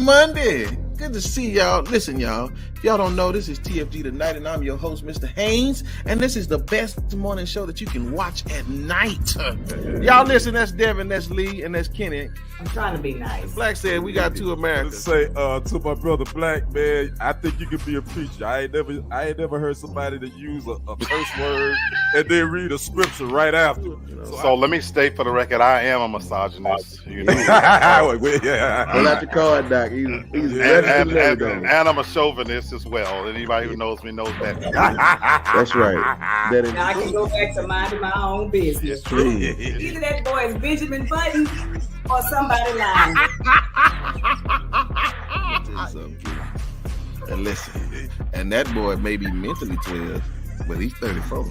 Monday. Good to see y'all. Listen, y'all. If y'all don't know, this is TFG Tonight, and I'm your host, Mr. Haynes. And this is the best morning show that you can watch at night. Y'all listen, that's Devin, that's Lee, and that's Kenny. I'm trying to be nice. Black said we got two Americans. Say to my brother Black, man, I think you could be a preacher. I ain't never heard somebody that use a curse word and then read a scripture right after. So let me state for the record, I am a misogynist. You know. Pull out your card, Doc. He's and I'm a chauvinist as well. Anybody who knows me knows that. That's right. Now I can go back to minding my own business. True. Either that boy is Benjamin Button or somebody lying. And listen, and that boy may be mentally 12, but he's 34.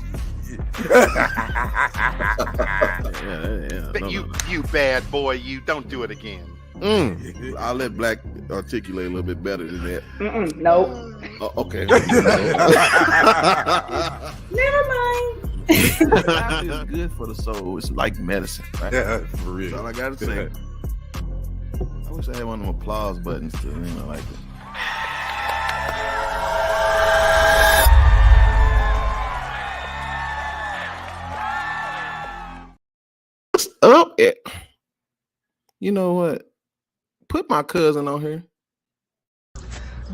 You bad boy, you don't do it again. I'll let Black articulate a little bit better than that. Nope. Okay. Never mind. Laughter is good for the soul. It's like medicine, right? Yeah, for real. That's all I gotta say. I wish I had one of them applause buttons to, like that. What's up? You know what? Put my cousin on here.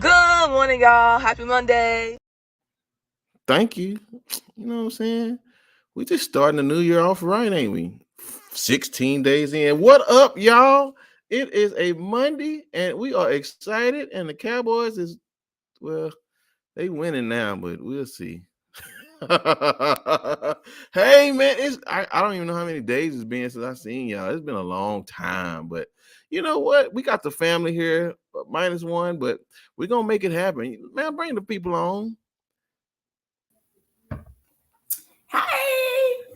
Good morning, y'all. Happy Monday. Thank you. You know what I'm saying? We just starting the new year off right, ain't we? 16 days in. What up, y'all? It is a Monday, and we are excited. And the Cowboys is, well, they winning now, but we'll see. Hey, man, I don't even know how many days it's been since I seen y'all. It's been a long time, but you know what? We got the family here, -1, but we're going to make it happen. Man, bring the people on.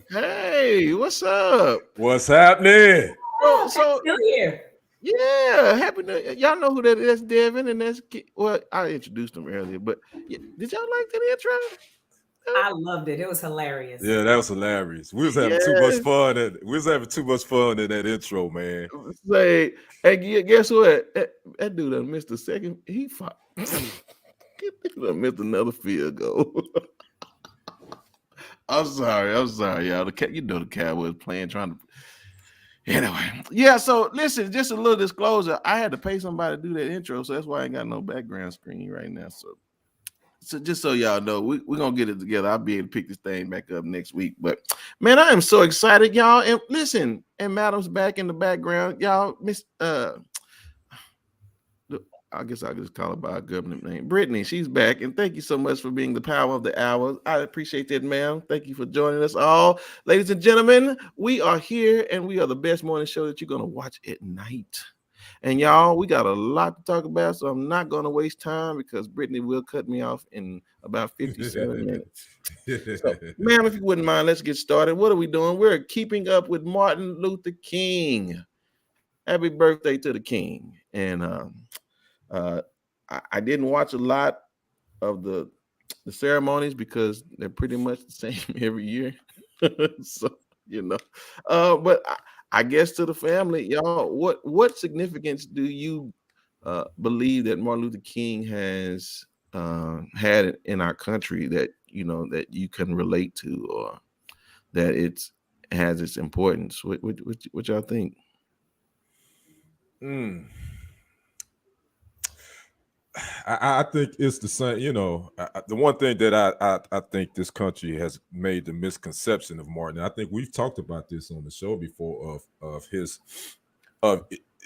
Hey, what's up? What's happening? So still here. Yeah, happy New Year. Y'all know who that is, Devin, and that's, well, I introduced him earlier, but did y'all like that intro? I loved it. It was hilarious. Yeah, that was hilarious. We was having too much fun. We was having too much fun in that intro, man. Say, hey, guess what? That dude done missed the second. He fought. He done missed another field goal. I'm sorry, y'all. The Cowboys playing, trying to. Anyway, yeah. So listen, just a little disclosure. I had to pay somebody to do that intro, so that's why I ain't got no background screen right now. So just so y'all know, we're gonna get it together. I'll be able to pick this thing back up next week. But man, I am so excited, y'all. And listen, and Madam's back in the background, y'all. Miss I guess I'll just call her by her government name. Brittany, she's back. And thank you so much for being the power of the hour. I appreciate that, ma'am. Thank you for joining us all. Ladies and gentlemen, we are here, and we are the best morning show that you're going to watch at night. And y'all, we got a lot to talk about, so I'm not going to waste time because Brittany will cut me off in about 57 minutes. So, ma'am, if you wouldn't mind, let's get started. What are we doing? We're keeping up with Martin Luther King. Happy birthday to the King. And I didn't watch a lot of the ceremonies because they're pretty much the same every year. So, but I guess to the family, y'all, what significance do you believe that Martin Luther King has had in our country that that you can relate to, or that it has its importance? What y'all think? I think it's the same. The one thing that I think this country has made the misconception of Martin. I think we've talked about this on the show before of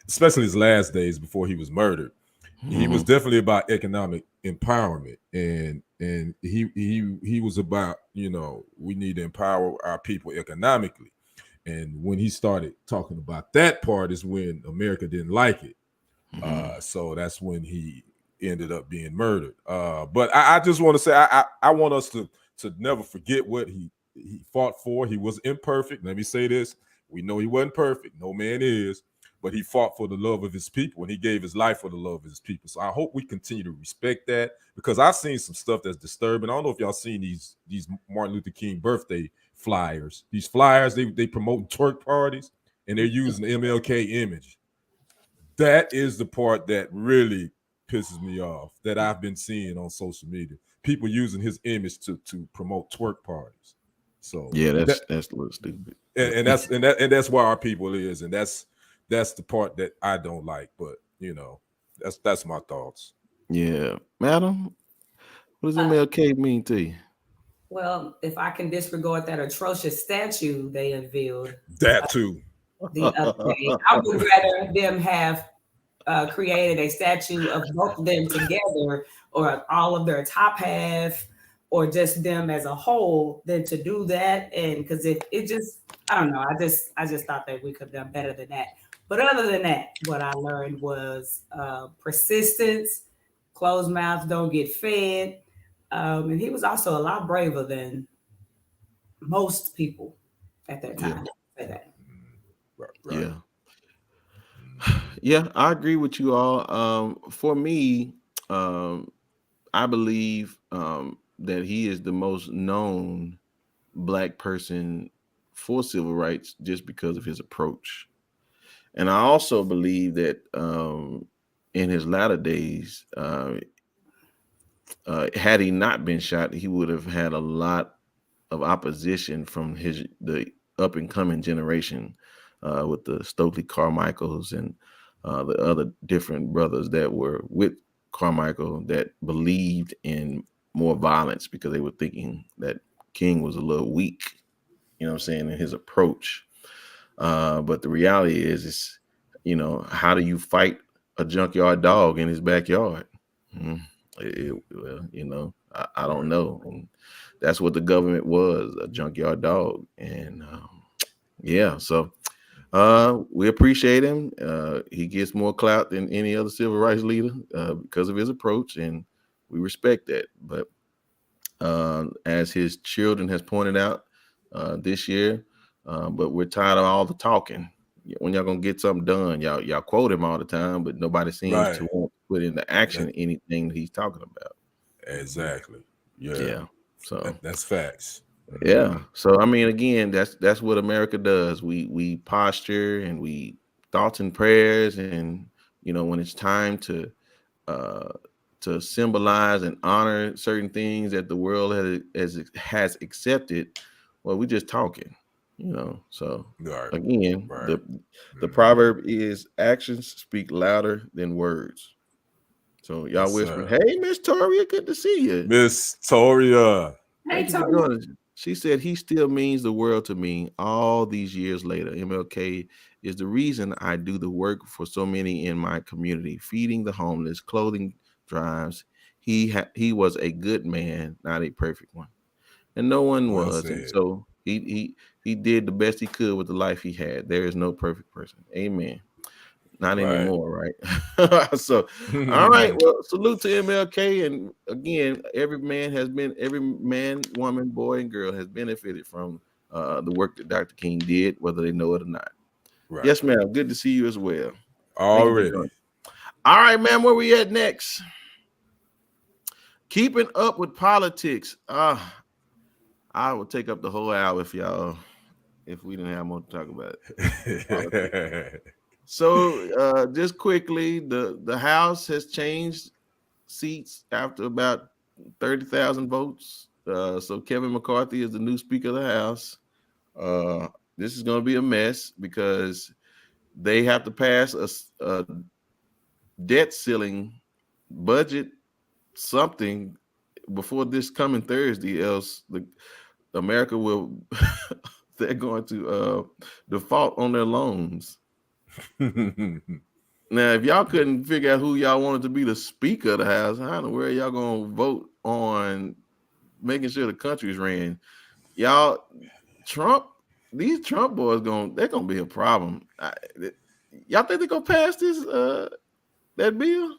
especially his last days before he was murdered. Mm-hmm. He was definitely about economic empowerment, and he was about we need to empower our people economically. And when he started talking about that part is when America didn't like it. Mm-hmm. So that's when he ended up being murdered. But I just want to say I want us to never forget what he fought for. He was imperfect. Let me say this. We know he wasn't perfect. No man is. But he fought for the love of his people, and he gave his life for the love of his people. So I hope we continue to respect that, because I've seen some stuff that's disturbing. I don't know if y'all seen these Martin Luther King birthday flyers. These flyers, they promote twerk parties, and they're using the M.L.K. image. That is the part that really pisses me off that I've been seeing on social media. People using his image to promote twerk parties. So Yeah, that that's a little stupid. and that's where our people is, and that's the part that I don't like. But that's my thoughts. Yeah, madam, what does Uh, M.L.K. mean to you? Well, if I can disregard that atrocious statue they unveiled That too. the other day, I would rather them have created a statue of both of them together, or all of their top half, or just them as a whole, than to do that. And because if it just, I don't know, I just thought that we could have done better than that. But other than that, what I learned was persistence. Closed mouths don't get fed. And he was also a lot braver than most people at that Yeah, time. Say that. Right. yeah, yeah. I agree with you all. For me, I believe that he is the most known black person for civil rights just because of his approach. And I also believe that in his latter days, had he not been shot, he would have had a lot of opposition from the up and coming generation, with the Stokely Carmichaels and the other different brothers that were with Carmichael that believed in more violence because they were thinking that King was a little weak, you know what I'm saying, in his approach. But the reality is, how do you fight a junkyard dog in his backyard? Hmm. Well, I don't know. And that's what the government was, a junkyard dog. And yeah, so we appreciate him. He gets more clout than any other civil rights leader because of his approach, and we respect that. But as his children has pointed out this year, but we're tired of all the talking. When y'all gonna get something done? Y'all quote him all the time, but nobody seems Right. to want to put into action That- anything that he's talking about. exactly. Yeah. Yeah. So That's facts. yeah. So I mean, again, that's what America does. We posture and we thoughts and prayers, and when it's time uh to symbolize and honor certain things that the world has accepted, well, we just talking, So Right. again, Right. the proverb is actions speak louder than words. So y'all Yes, whispering, sir. "Hey, Miss Toria, good to see you. Miss Toria. Hey, Thank you for Tony. joining us." She said he still means the world to me all these years later. MLK is the reason I do the work for so many in my community, feeding the homeless, clothing drives. He was a good man, not a perfect one, and no one Well was. And said. so he did the best he could with the life he had. There is no perfect person. Amen. Not Right. anymore, right? So, all right. Well, salute to MLK. And again, every man, woman, boy, and girl has benefited from the work that Dr. King did, whether they know it or not. Right. Yes, ma'am. Good to see you as well. Thank you for Already. joining. All right, man. Where we at next? Keeping up with politics. I would take up the whole hour if we didn't have more to talk about it. So just quickly, the House has changed seats after about 30,000 votes. So Kevin McCarthy is the new Speaker of the House. This is going to be a mess because they have to pass a debt ceiling budget something before this coming Thursday, else America will they're going to default on their loans. Now, if y'all couldn't figure out who y'all wanted to be the Speaker of the House, how in the world y'all gonna vote on making sure the country's ran? Y'all, these Trump boys they're gonna be a problem. Y'all think they're gonna pass this that bill?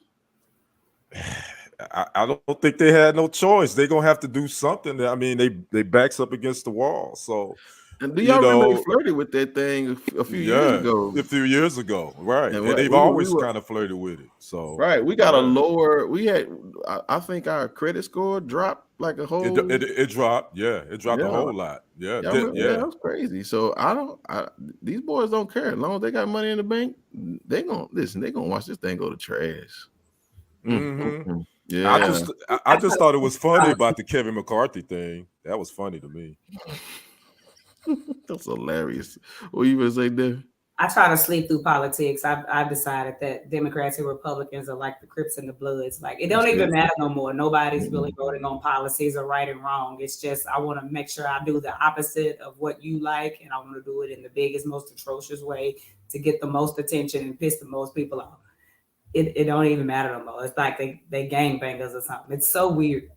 I don't think they had no choice. They're gonna have to do something. I mean, they backs up against the wall. So And do you y'all remember know, they flirted with that thing a few years yeah, ago? a few years ago, right? And And they've always kind of flirted with it. So right, we got a lower. We had, I think our credit score dropped like a whole. it dropped. Yeah, it dropped a whole lot. Yeah, Yeah, that was crazy. So these boys don't care as long as they got money in the bank. They gonna listen. They gonna watch this thing go to trash. Yeah, I just thought it was funny about the Kevin McCarthy thing. That was funny to me. That's hilarious. What you gonna say there? I try to sleep through politics. I've decided that Democrats and Republicans are like the Crips and the Bloods. Like it don't even matter no more. Nobody's really voting on policies or right and wrong. It's just I want to make sure I do the opposite of what you like, and I want to do it in the biggest, most atrocious way to get the most attention and piss the most people off. It don't even matter no more. It's like they gangbangers or something. It's so weird.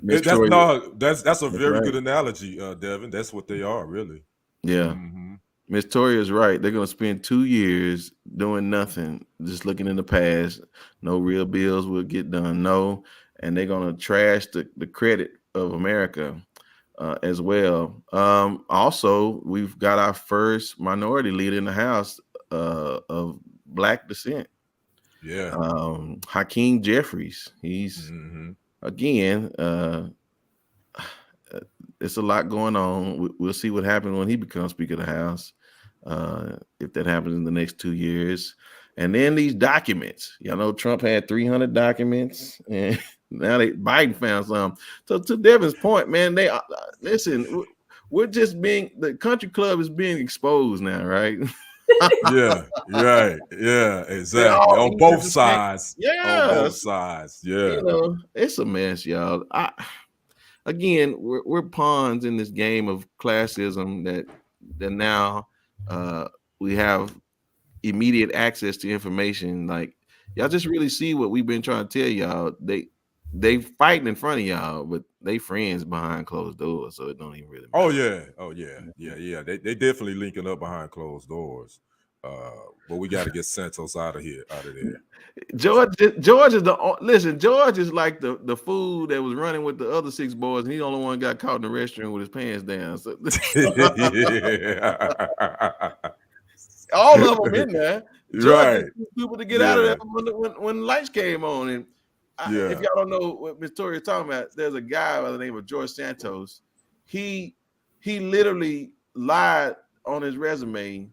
That's a very good analogy, Devin. That's what they are, really. Yeah. Miss Toria is right. They're going to spend 2 years doing nothing, just looking in the past. No real bills will get done. No. And they're going to trash the credit of America as well. Also, we've got our first minority leader in the House of Black descent. Yeah. Hakeem Jeffries. He's, again, it's a lot going on. We'll see what happens when he becomes Speaker of the House, if that happens in the next 2 years. And then these documents. Y'all know Trump had 300 documents, and now Biden found some. So to Devin's point, man, they listen. We're just the country club is being exposed now, right? Yeah, right. Yeah, exactly. On both sides. Yeah, on both sides. Yeah, you know, it's a mess, y'all. Again, we're pawns in this game of classism that now we have immediate access to information. Like y'all just really see what we've been trying to tell y'all. They fighting in front of y'all, but they friends behind closed doors, so it don't even really matter. Oh yeah. They definitely linking up behind closed doors. But we got to get Santos out of there. George is George is like the fool that was running with the other 6 boys, and he the only one got caught in the restroom with his pants down. So all of them in there. George is stupid to get out of there when lights came on. And if y'all don't know what Miss Tori is talking about, there's a guy by the name of George Santos. He literally lied on his resume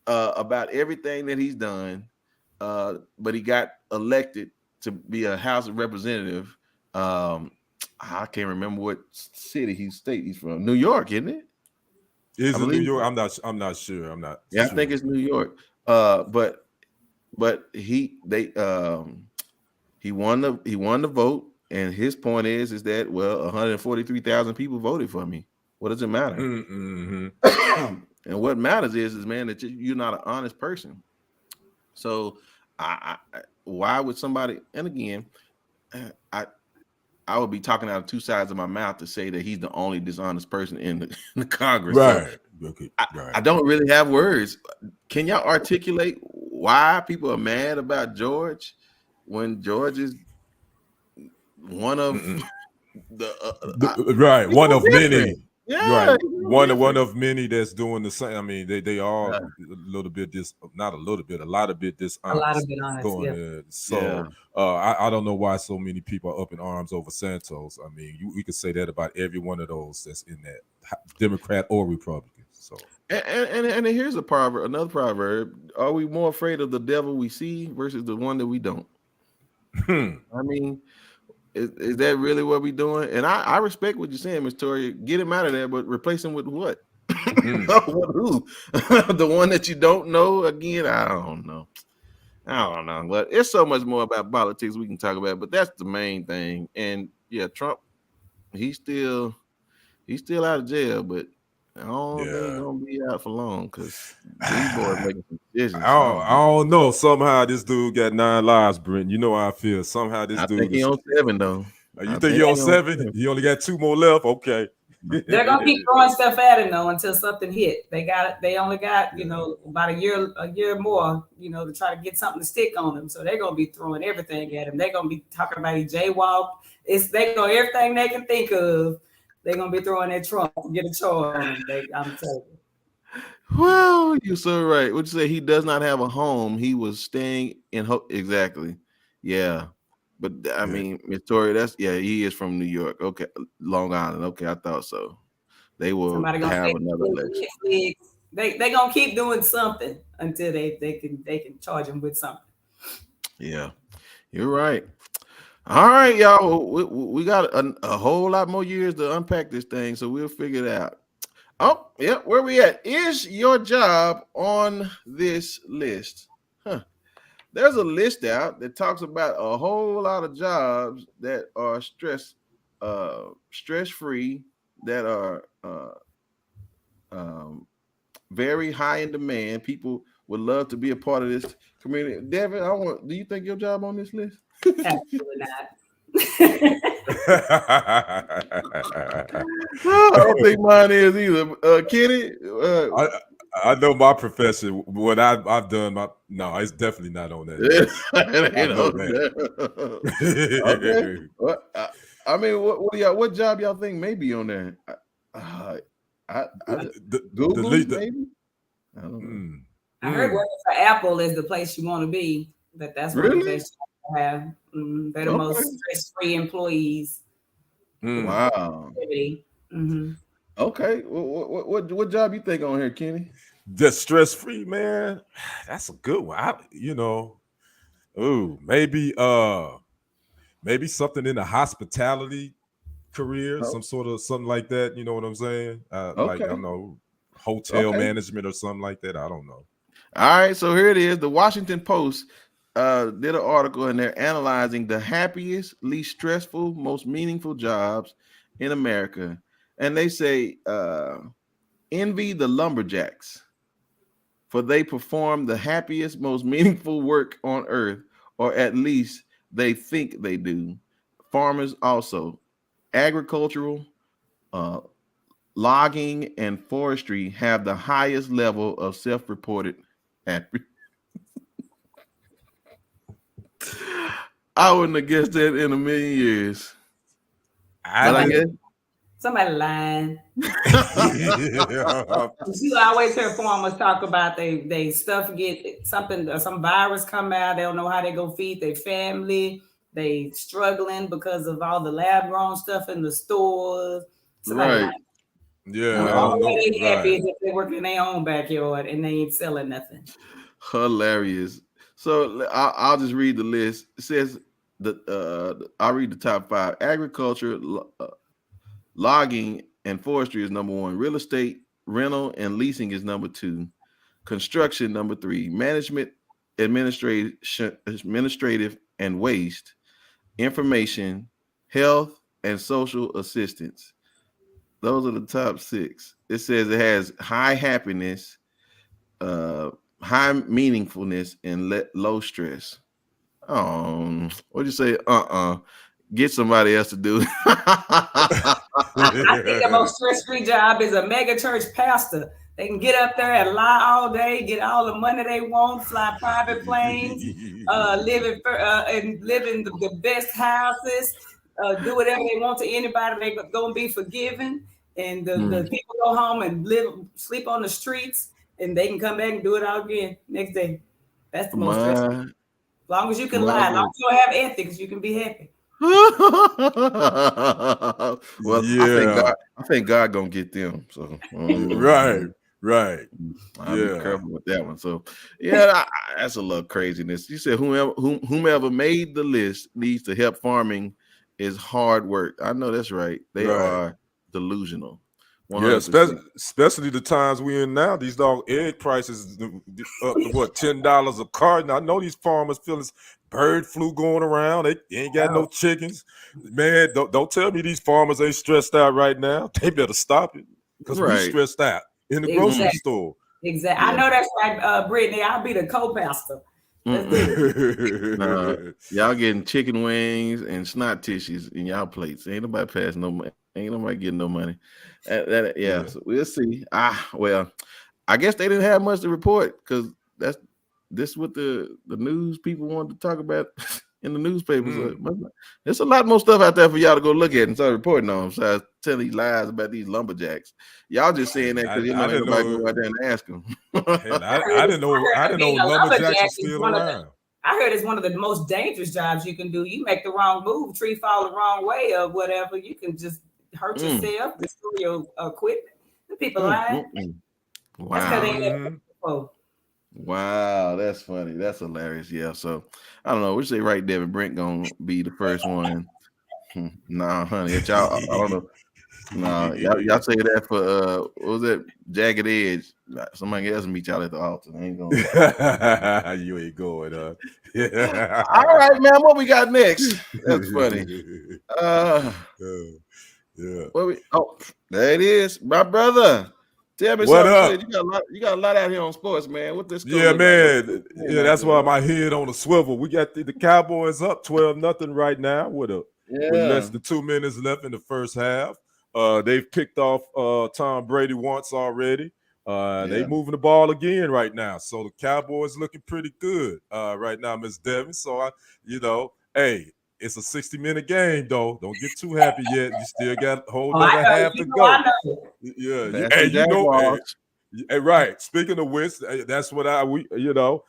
about everything that he's done. But he got elected to be a House of Representative. I can't remember what state he's from. New York, isn't it? Is it New York? I'm not sure. I'm not. Yeah, sure. I think it's New York. But he won the vote, and his point is that 143,000 people voted for me. What does it matter? And what matters is man that you're not an honest person. So why would somebody? And again, I would be talking out of 2 sides of my mouth to say that he's the only dishonest person in the Congress. Right. So I don't really have words. Can y'all articulate why people are mad about George when George is one of one of many. Yeah, right. One of many that's doing the same. I mean, they are a lot of bit dishonest. A lot of bit honest. So I don't know why so many people are up in arms over Santos. I mean, we could say that about every one of those that's in that Democrat or Republican. So and here's another proverb: are we more afraid of the devil we see versus the one that we don't? I mean. Is that really what we're doing? And I respect what you're saying, Ms. Toria. Get him out of there, but replace him with what? With who? The one that you don't know? Again, I don't know. But it's so much more about politics we can talk about, but that's the main thing. And yeah, Trump, he's still out of jail, but I don't think he's gonna be out for long because these boys making some decisions. I don't know. Somehow this dude got 9 lives, Brenton. You know how I feel. Somehow this dude. I think he on 7 though. You think he on 7? He only got 2 more left. Okay. They're gonna keep throwing stuff at him though until something hit. They only got about a year more to try to get something to stick on him. So they're gonna be throwing everything at him. They're gonna be talking about he jaywalked. They go everything they can think of They're gonna be throwing their trunk, get a charge on them. I'm telling you. Well, you're so right. What you say? He does not have a home. He was staying in exactly. Yeah, but I Yeah. mean, Miss Tori, he is from New York. Okay, Long Island. Okay, I thought so. They will Somebody gonna have say another election. Netflix. They gonna keep doing something until they can charge them with something. Yeah, you're right. All right, y'all. We got a whole lot more years to unpack this thing, so we'll figure it out. Oh, yeah. Where we at? Is your job on this list? Huh. There's a list out that talks about a whole lot of jobs that are stress free, that are um, very high in demand. People would love to be a part of this community. Devin, do you think your job on this list? Absolutely not. I don't think mine is either. Kenny, I know my profession. What I've done, no, it's definitely not on that list. I know that. Okay. I mean, what job y'all think may be on there? Google maybe. I don't know. I heard working for Apple is the place you want to be, but that's one of the best jobs to have. They're the most stress-free employees. Wow. Mm-hmm. Okay. What job you think on here, Kenny? Just stress-free, man. That's a good one. Maybe something in the hospitality career, something like that. You know what I'm saying? Like I don't know, hotel management or something like that. I don't know. All right, so here it is. The Washington Post did an article and they're analyzing the happiest, least stressful, most meaningful jobs in America. And they say, envy the lumberjacks, for they perform the happiest, most meaningful work on earth, or at least they think they do. Farmers also. Agricultural, logging, and forestry have the highest level of self-reported happiness. I wouldn't have guessed that in a million years. Somebody lying. You always hear farmers talk about they stuff get something, some virus come out. They don't know how they go feed their family. They struggling because of all the lab grown stuff in the stores. Somebody lying. Yeah, the only way they happy is if they work in their own backyard and they ain't selling nothing. Hilarious. So I'll just read the list. It says I'll read the top 5. Agriculture, logging, and forestry is number 1. Real estate, rental, and leasing is number 2. Construction, number 3. Management, administrative, and waste. Information, health, and social assistance. Those are the top 6. It says it has high happiness, high meaningfulness, and low stress. What'd you say? Get somebody else to do it. I think the most stress-free job is a mega church pastor. They can get up there and lie all day, get all the money they want, fly private planes, live in the best houses, do whatever they want to anybody. They're gonna be forgiven, and the people go home and sleep on the streets, and they can come back and do it all again next day. That's the most stressful. As long as you can lie, as long as you don't have ethics, you can be happy. Well, yeah. I think God gonna get them. So right. I'll be careful with that one. So yeah, that's a little craziness. You said whomever made the list needs to help farming is hard work. I know that's right. They are delusional. 100%. Yeah, especially the times we're in now. These dog egg prices up to what, $10 a carton. I know these farmers feeling bird flu going around. They ain't got no chickens. Man, don't tell me these farmers ain't stressed out right now. They better stop it because we stressed out in the grocery store. Exactly. Yeah. I know that's right, Brittany. I'll be the co-pastor. Y'all getting chicken wings and snot tissues in y'all plates. Ain't nobody passing no money. Ain't nobody getting no money. So we'll see. Well, I guess they didn't have much to report because this what the news people wanted to talk about. in the newspapers. There's a lot more stuff out there for y'all to go look at and start reporting on. So I tell these lies about these lumberjacks. Y'all just saying that because ain't nobody go out there and ask them. I didn't know lumberjacks are still around. I heard it's one of the most dangerous jobs you can do. You make the wrong move, tree fall the wrong way or whatever, you can just hurt yourself, destroy your equipment. The people lying. Wow. Wow, that's funny. That's hilarious. Yeah. So I don't know. We say right, Devin Brent gonna be the first one. Nah, honey. Y'all, I don't know. Nah, y'all say that for what was that? Jagged Edge. Somebody else meet y'all at the altar. I ain't gonna. You ain't going, All right, man. What we got next? That's funny. Yeah. There it is, my brother. Tell me what something. Up? You got a lot out here on sports, man. What this? Yeah, man. Like? Yeah, that's why my head on the swivel. We got the Cowboys up 12-0 right now with less than 2 minutes left in the first half. They've picked off Tom Brady once already. They moving the ball again right now. So the Cowboys looking pretty good right now, Miss Devin. So hey, it's a 60-minute game though. Don't get too happy yet. You still got a whole other half to go. Yeah, hey, right. Speaking of which, that's what the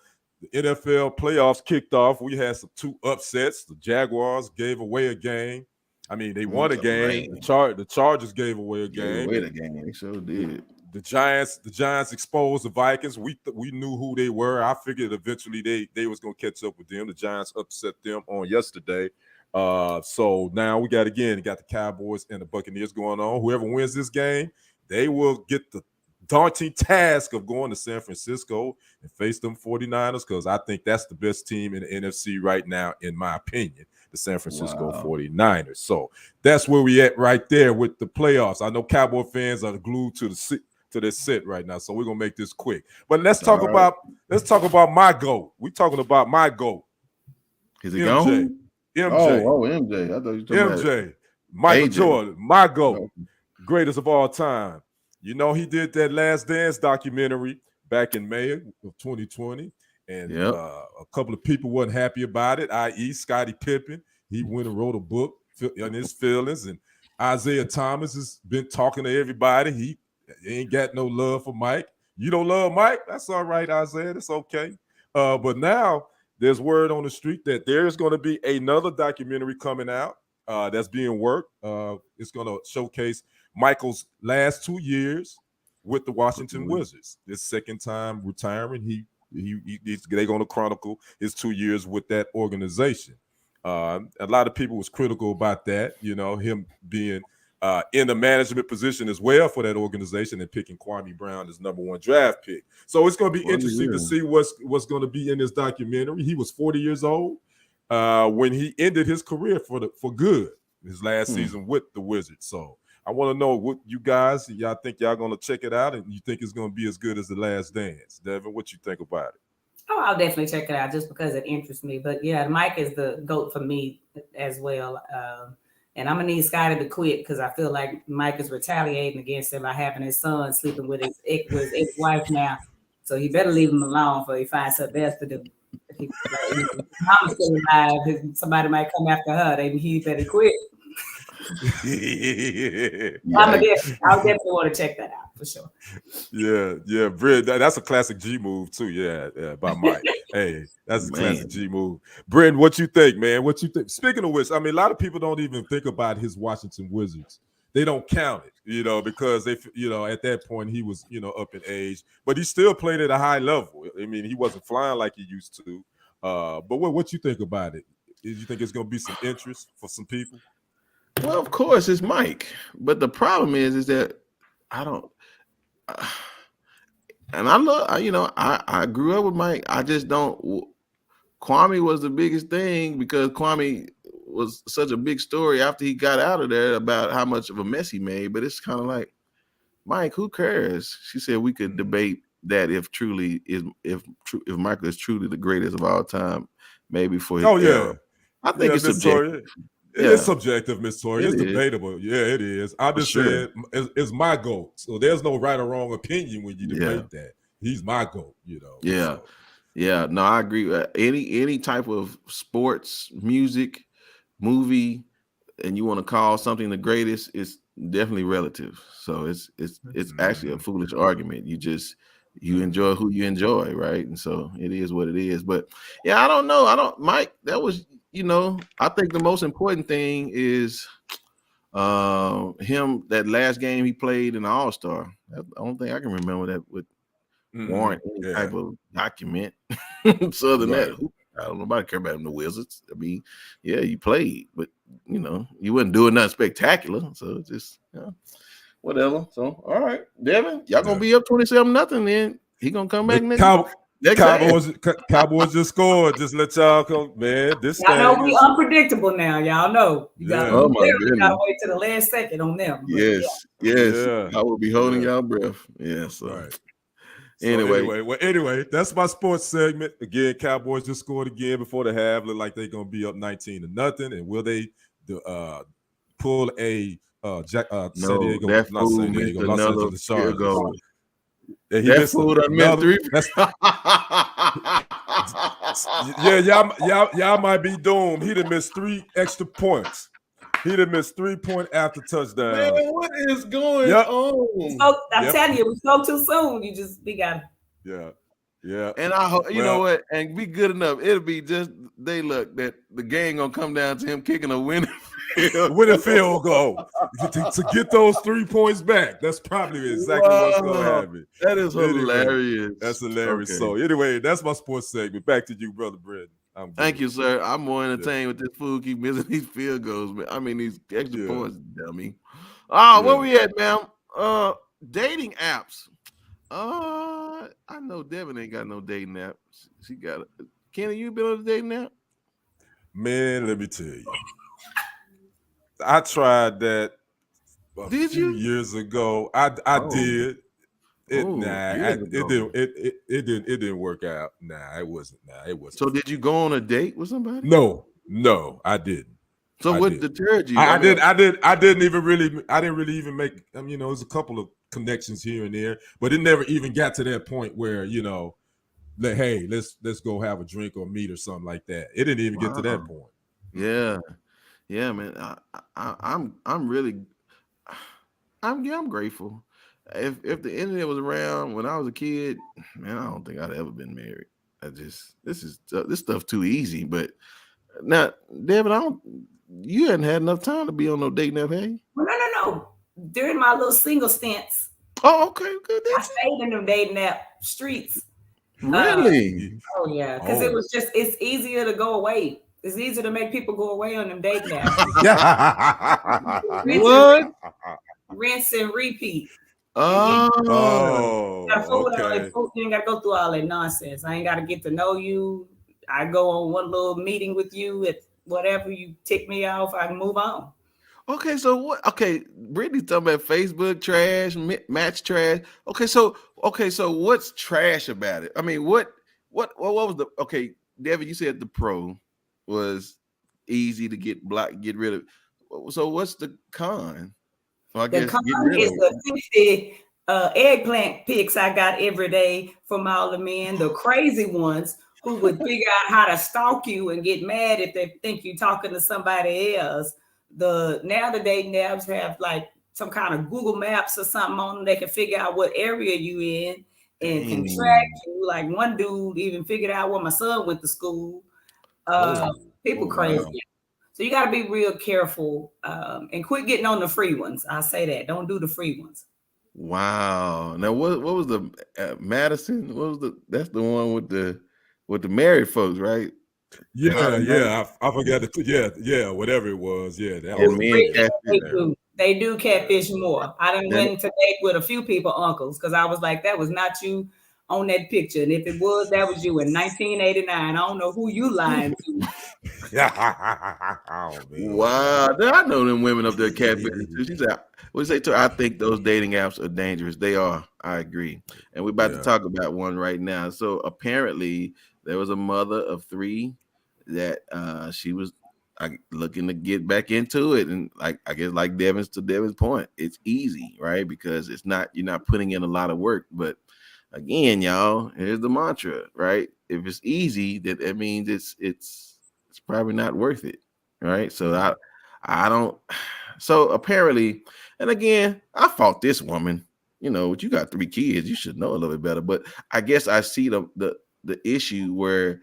NFL playoffs kicked off. We had two upsets. The Jaguars gave away a game. I mean, they won a game. The Chargers gave away a game. They sure did. The Giants exposed the Vikings. We knew who they were. I figured eventually they was gonna catch up with them. The Giants upset them on yesterday. So now we got the Cowboys and the Buccaneers going on. Whoever wins this game, they will get the daunting task of going to San Francisco and face them 49ers, because I think that's the best team in the NFC right now, in my opinion, the San Francisco 49ers. So that's where we at right there with the playoffs. I know Cowboy fans are glued to their sit right now, so we're gonna make this quick. But let's talk about my GOAT. We're talking about my GOAT. Is it gone? MJ. MJ. I thought you were talking about Michael Jordan, my GOAT, greatest of all time. You know, he did that Last Dance documentary back in May of 2020, and a couple of people weren't happy about it, i.e. Scottie Pippen. He went and wrote a book on his feelings, and Isaiah Thomas has been talking to everybody. He ain't got no love for Mike. You don't love Mike? That's all right, Isaiah. It's okay. But now there's word on the street that there's going to be another documentary coming out that's being worked. It's going to showcase Michael's last 2 years with the Washington Wizards. His second time retiring. They're going to chronicle his 2 years with that organization. A lot of people was critical about that, him being in the management position as well for that organization and picking Kwame Brown as #1 draft pick. So it's going to be interesting to see what's going to be in this documentary. He was 40 years old when he ended his career for good, his last season with the Wizards. So I want to know what y'all think y'all going to check it out, and you think it's going to be as good as The Last Dance. Devin, what you think about it? Oh, I'll definitely check it out just because it interests me. But yeah, Mike is the GOAT for me as well. And I'm going to need Scottie to quit because I feel like Mike is retaliating against him by having his son sleeping with his ex-wife now. So he better leave him alone before he finds something else to do. If I'm still alive, if somebody might come after her, then he better quit. I'll definitely want to check that out for sure. Yeah, Britt, that's a classic G move too. Yeah, by Mike. Hey, that's a classic G move. Brenton, what you think, man? What you think? Speaking of which, I mean, a lot of people don't even think about his Washington Wizards. They don't count it, because they, at that point he was, up in age, but he still played at a high level. I mean, he wasn't flying like he used to. But what you think about it? Do you think it's going to be some interest for some people? Well, of course, it's Mike. But the problem is that I don't. And I love, I grew up with Mike. I just don't. Kwame was the biggest thing because Kwame was such a big story after he got out of there about how much of a mess he made. But it's kind of like, Mike, who cares? She said we could debate that if Michael is truly the greatest of all time, maybe for his era. I think it's subjective. It is subjective, Miss Tori. It's debatable. Yeah, it is. I just said it's my GOAT. So there's no right or wrong opinion when you debate that. He's my GOAT, Yeah. So. Yeah, no, I agree. Any type of sports, music, movie, and you want to call something the greatest, it's definitely relative. So it's actually a Mhm. foolish argument. You enjoy who you enjoy, right? And so it is what it is. But yeah, I don't know. I don't, Mike. That was, I think the most important thing is him, that last game he played in the All-Star. I don't think I can remember that would warrant any Yeah, type of document. So other than that, right. I don't know, nobody care about him, the Wizards. I mean, yeah, you played, but you wasn't doing nothing spectacular. So it's just whatever. So all right, Devin, y'all gonna Yeah. be up 27-0. Then he gonna come back But next half. Cowboys just scored. Just let y'all go, man. This Y'all know thing we is unpredictable now. Y'all know you got yeah, Oh my literally got to goodness. wait to the last second on them. But yeah, Yes. yeah, I will be holding yeah. y'all breath. Yeah. So Right. So anyway, anyway, that's my sports segment. Again, Cowboys just scored again before the half. Look like they're gonna be up 19-0. And will they pull a San no, Diego, that not fool San missed Diego, Los another Angeles field Chargers? goal. And he That missed fool done missed another. three. That's yeah, y'all might be doomed. He done missed 3 extra points. He done missed 3-point after Man, touchdowns. what is going Yep. on? I'm Yep. telling you, we spoke too soon. We got Yeah. Yeah. And I hope, you know Well, what, and be good enough. It'll be just they look that the game gonna come down to him kicking a winning field with a goal. field goal to get those 3 points back. That's probably exactly what's going to Wow, happen. that is Anyway, hilarious. that's hilarious. Okay, So anyway, that's my sports segment. Back to you, brother Brenton. I'm thank good. you, sir. I'm more Yeah. entertained with this fool keep missing these field goals, man. I mean these extra Yeah. points, dummy. Where Yeah. we at, man? Dating apps. I know Devin ain't got no dating app. She got it. Kenny, you been on a dating app? Man, let me tell you. I tried that a Did few you? years ago. I Oh, did. years ago. It didn't work out. It wasn't. It wasn't. So did you go on a date with somebody? No, I didn't. So I what didn't. deterred you? I didn't really even make. I mean, there's a couple of connections here and there, but it never even got to that point where like, hey, let's go have a drink or meet or something like that. It didn't even get to that Wow. point. Yeah, man. I'm really I'm grateful. If the internet was around when I was a kid, man, I don't think I'd ever been married. This stuff too easy. But now, David, you hadn't had enough time to be on no dating app, have you? no. During my little single stints, Oh, okay, good. I stayed in them dating app streets. Really? Oh yeah, because it's easier to go away. It's easier to make people go away on them dating apps. What? Rinse and repeat. Oh, Okay. You ain't gotta go through all that nonsense. I ain't gotta get to know you. I go on one little meeting with you. If whatever you tick me off, I can move on. okay. So what? Okay, Brittany's talking about Facebook trash, match trash. So what's trash about it? I mean, what was the okay? Devin, you said the pro was easy to get rid of. So what's the con? Well, I The guess con get rid is of the 50 eggplant pics I got every day from all the men, the crazy ones who would figure out how to stalk you and get mad if they think you're talking to somebody else. Now the dating apps have like some kind of Google Maps or something on them. They can figure out what area you in and can track you. Like one dude even figured out where my son went to school. People crazy. Wow. So you got to be real careful and quit getting on the free ones. I say that. Don't do the free ones. Wow. Now what was the Madison? What was that's the one with the married folks, right? Yeah. I forgot whatever it was. Yeah, that And was men catfish. They do catfish more. I done went to date with a few people, uncles, because I was like, that was not you on that picture. And if it was, that was you in 1989. I don't know who you lying to. Oh, man. Wow. I know them women up there catfishing too. She said, what say to her? I think those dating apps are dangerous. They are. I agree. And we're about to talk about one right now. So apparently there was a mother of 3 that she was looking to get back into it. And I guess like Devin's point, it's easy, right? Because you're not putting in a lot of work. But again, y'all, here's the mantra, right? If it's easy, that means it's probably not worth it, right? So I don't. So apparently, and again, I fought this woman. You know, you got 3 kids, you should know a little bit better. But I guess I see the issue where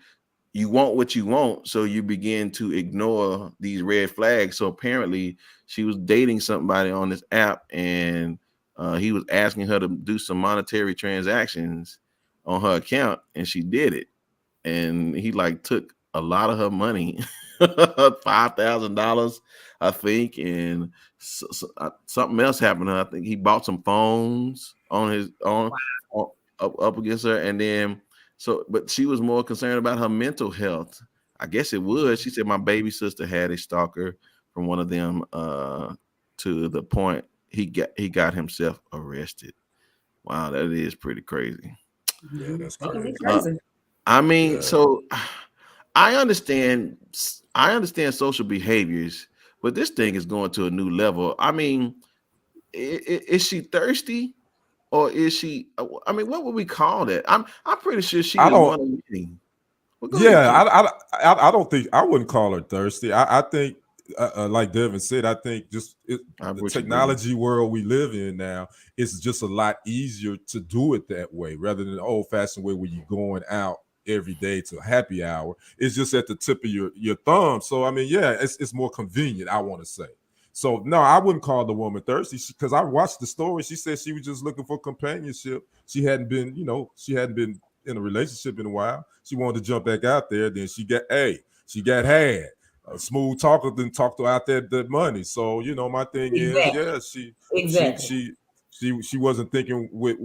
you want what you want, so you begin to ignore these red flags. So apparently, she was dating somebody on this app, and he was asking her to do some monetary transactions on her account, and she did it. And he like took a lot of her money, $5,000, I think, and something else happened to her. I think he bought some phones on his on up against her, and then but she was more concerned about her mental health. I guess it was. She said my baby sister had a stalker from one of them, to the point he got himself arrested. Wow, that is pretty crazy. Yeah, that's crazy. I mean, so I understand social behaviors, but this thing is going to a new level. I mean, is she thirsty, or is she? I mean, what would we call that? I'm pretty sure she didn't want to meet. I don't think I wouldn't call her thirsty. I think, like Devin said, I think just the technology world we live in now, it's just a lot easier to do it that way rather than the old-fashioned way where you're going out every day to a happy hour. It's just at the tip of your thumb. So I mean, yeah, it's more convenient, I want to say. So no, I wouldn't call the woman thirsty, because I watched the story. She said she was just looking for companionship. She hadn't been in a relationship in a while. She wanted to jump back out there. Then she got had a smooth talker, then talked her out there that money. So my thing is, she wasn't thinking with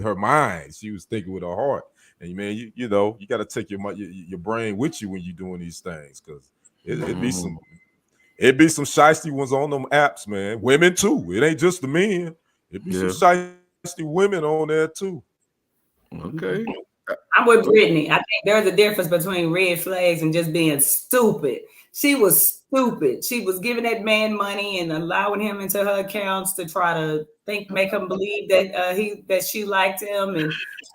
her mind. She was thinking with her heart. And man, you got to take your brain with you when you're doing these things, because it'd be some shiesty ones on them apps, man. Women too. It ain't just the men. It'd be some shiesty women on there too. Okay. I'm with Brittany. I think there's a difference between red flags and just being stupid. She was stupid. She was giving that man money and allowing him into her accounts to try to make him believe that she liked him. And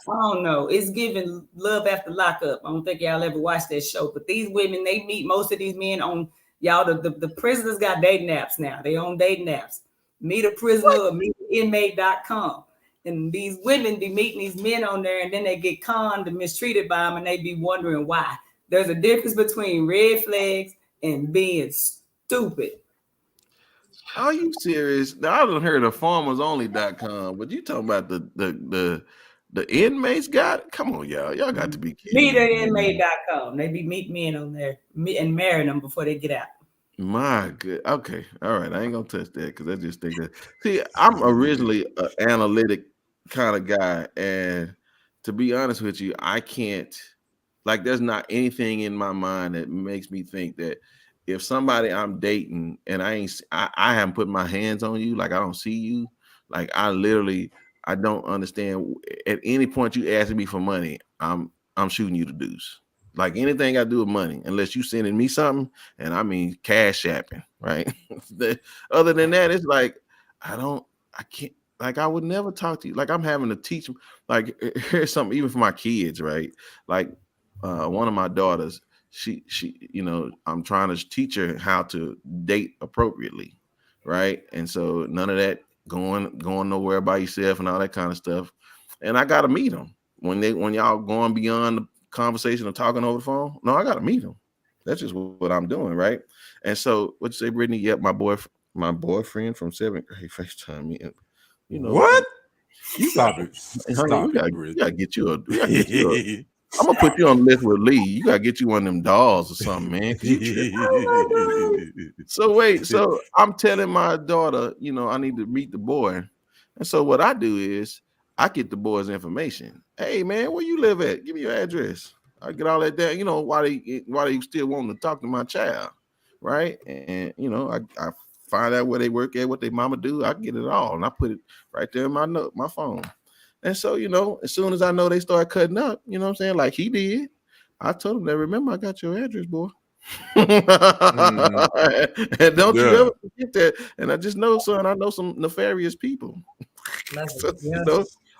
I don't know. It's giving Love After Lockup. I don't think y'all ever watched that show. But these women, they meet most of these men on the prisoners got dating apps now. They own dating apps. Meet a prisoner or meet inmate.com. And these women be meeting these men on there, and then they get conned and mistreated by them, and they be wondering why. There's a difference between red flags and being stupid. Are you serious? Now, I done heard of farmersonly.com, but you talking about the inmates got it? Come on, y'all. Y'all got to be kidding. Meetinmate.com. They be meet men on there and marrying them before they get out. My good. Okay. All right. I ain't gonna touch that because I just think that. See, I'm originally an analytic kind of guy, and to be honest with you, I can't. Like, there's not anything in my mind that makes me think that if somebody I'm dating and I haven't put my hands on you, like I don't see you, like I don't understand. At any point you asking me for money, I'm shooting you the deuce. Like anything I do with money, unless you sending me something, and I mean cash apping, right? Other than that, it's like I can't. Like I would never talk to you. Like I'm having to teach them. Like here's something even for my kids, right? Like one of my daughters, she I'm trying to teach her how to date appropriately, right? And so none of that going nowhere by yourself and all that kind of stuff. And I got to meet them when y'all going beyond the conversation of talking over the phone. No, I got to meet them. That's just what I'm doing, right? And so what you say, Brittany? Yep, my boyfriend from 7th grade FaceTime me. What? You Stop got it. Stop it. We gotta get you a I'm gonna put you on the list with Lee. You gotta get you one of them dolls or something, man. So I'm telling my daughter, I need to meet the boy. And so what I do is I get the boy's information. Hey man, where you live at? Give me your address. I get all that down. Why they still wanting to talk to my child, right? And I find out where they work at, what their mama do. I get it all, and I put it right there in my phone. And so, as soon as I know they start cutting up, you know what I'm saying? Like he did, I told him that, remember, I got your address, boy. And don't you ever forget that. And I just know, son, I know some nefarious people.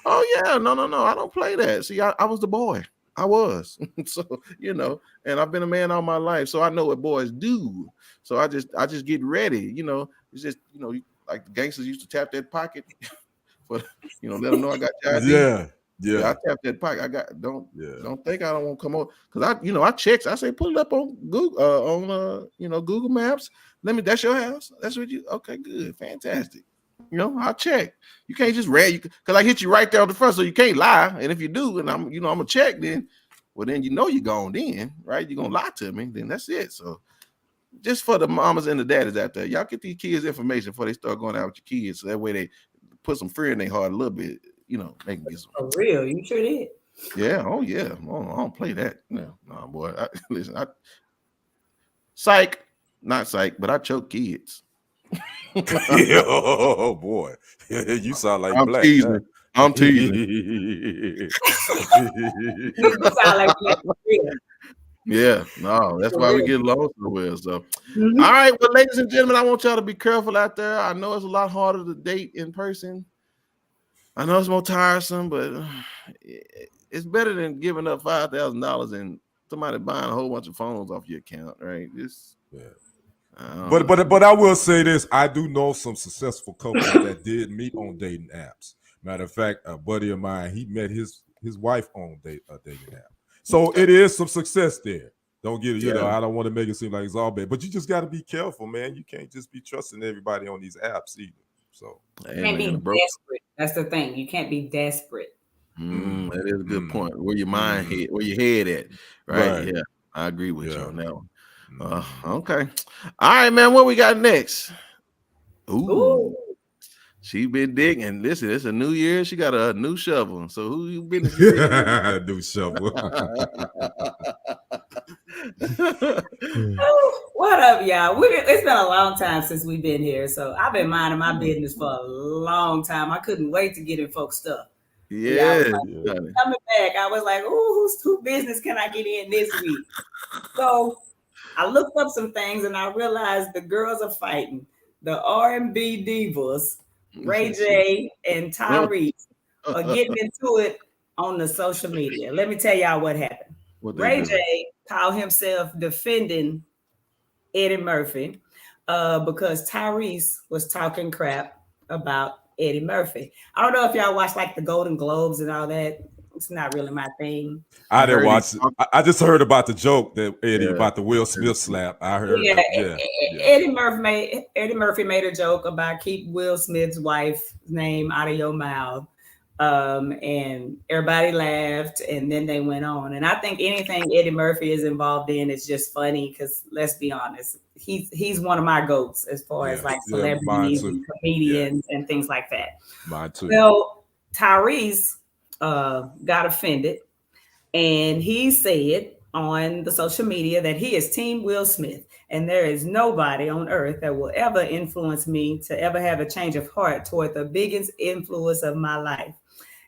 Oh yeah, no. I don't play that. See, I was the boy. I was. So, and I've been a man all my life, so I know what boys do. So I just get ready. It's just, like the gangsters used to tap that pocket for, let them know I got your ID. Yeah, I tap that pocket. I got don't think I don't want to come over, because I checks. I say put it up on Google Google Maps. That's your house. That's what you. Okay, good, fantastic. I'll check. You can't just because I hit you right there on the front, so you can't lie. And if you do, and I'm gonna check, then you're gone. Then right, you're gonna lie to me. Then that's it. So just for the mamas and the daddies out there, y'all get these kids information before they start going out with your kids, so that way they put some fear in their heart a little bit. They can get some. For real, you sure did. Yeah. Oh yeah. I don't play that. No, boy. Listen, psych, not psych, but I choke kids. Oh boy, you sound like I'm Black. teasing. Huh? I'm teasing. You sound like Yeah, no, that's why we get along so well. So, all right, well, ladies and gentlemen, I want y'all to be careful out there. I know it's a lot harder to date in person. I know it's more tiresome, but it's better than giving up $5,000 and somebody buying a whole bunch of phones off your account, right? But I will say this: I do know some successful couples that did meet on dating apps. Matter of fact, a buddy of mine, he met his wife on a dating app. So it is some success there. Don't get it. I don't want to make it seem like it's all bad, but you just got to be careful, man. You can't just be trusting everybody on these apps either. So you can't be desperate. That's the thing. You can't be desperate. That is a good point. Where your where your head at, right? Yeah, I agree with you on that one. Okay, all right, man. What we got next? Ooh. She been digging. Listen, it's a new year. She got a new shovel. So who you been? New shovel. What up, y'all? It's been a long time since we've been here. So I've been minding my business for a long time. I couldn't wait to get in folks' stuff. Yeah. Coming back, I was like, whose business can I get in this week? So I looked up some things and I realized the girls are fighting. The R&B divas, Ray J and Tyrese, are getting into it on the social media. Let me tell y'all what happened. Ray J called himself defending Eddie Murphy because Tyrese was talking crap about Eddie Murphy. I don't know if y'all watch like the Golden Globes and all that. It's not really my thing. I didn't watch it. I just heard about the joke that Eddie about the Will Smith slap. I heard. Eddie Murphy made a joke about keep Will Smith's wife's name out of your mouth. And everybody laughed, and then they went on. And I think anything Eddie Murphy is involved in is just funny because let's be honest, he's one of my goats as far as like celebrities and comedians and things like that. Mine too. Well, Tyrese got offended, and he said on the social media that he is Team Will Smith, and there is nobody on earth that will ever influence me to ever have a change of heart toward the biggest influence of my life.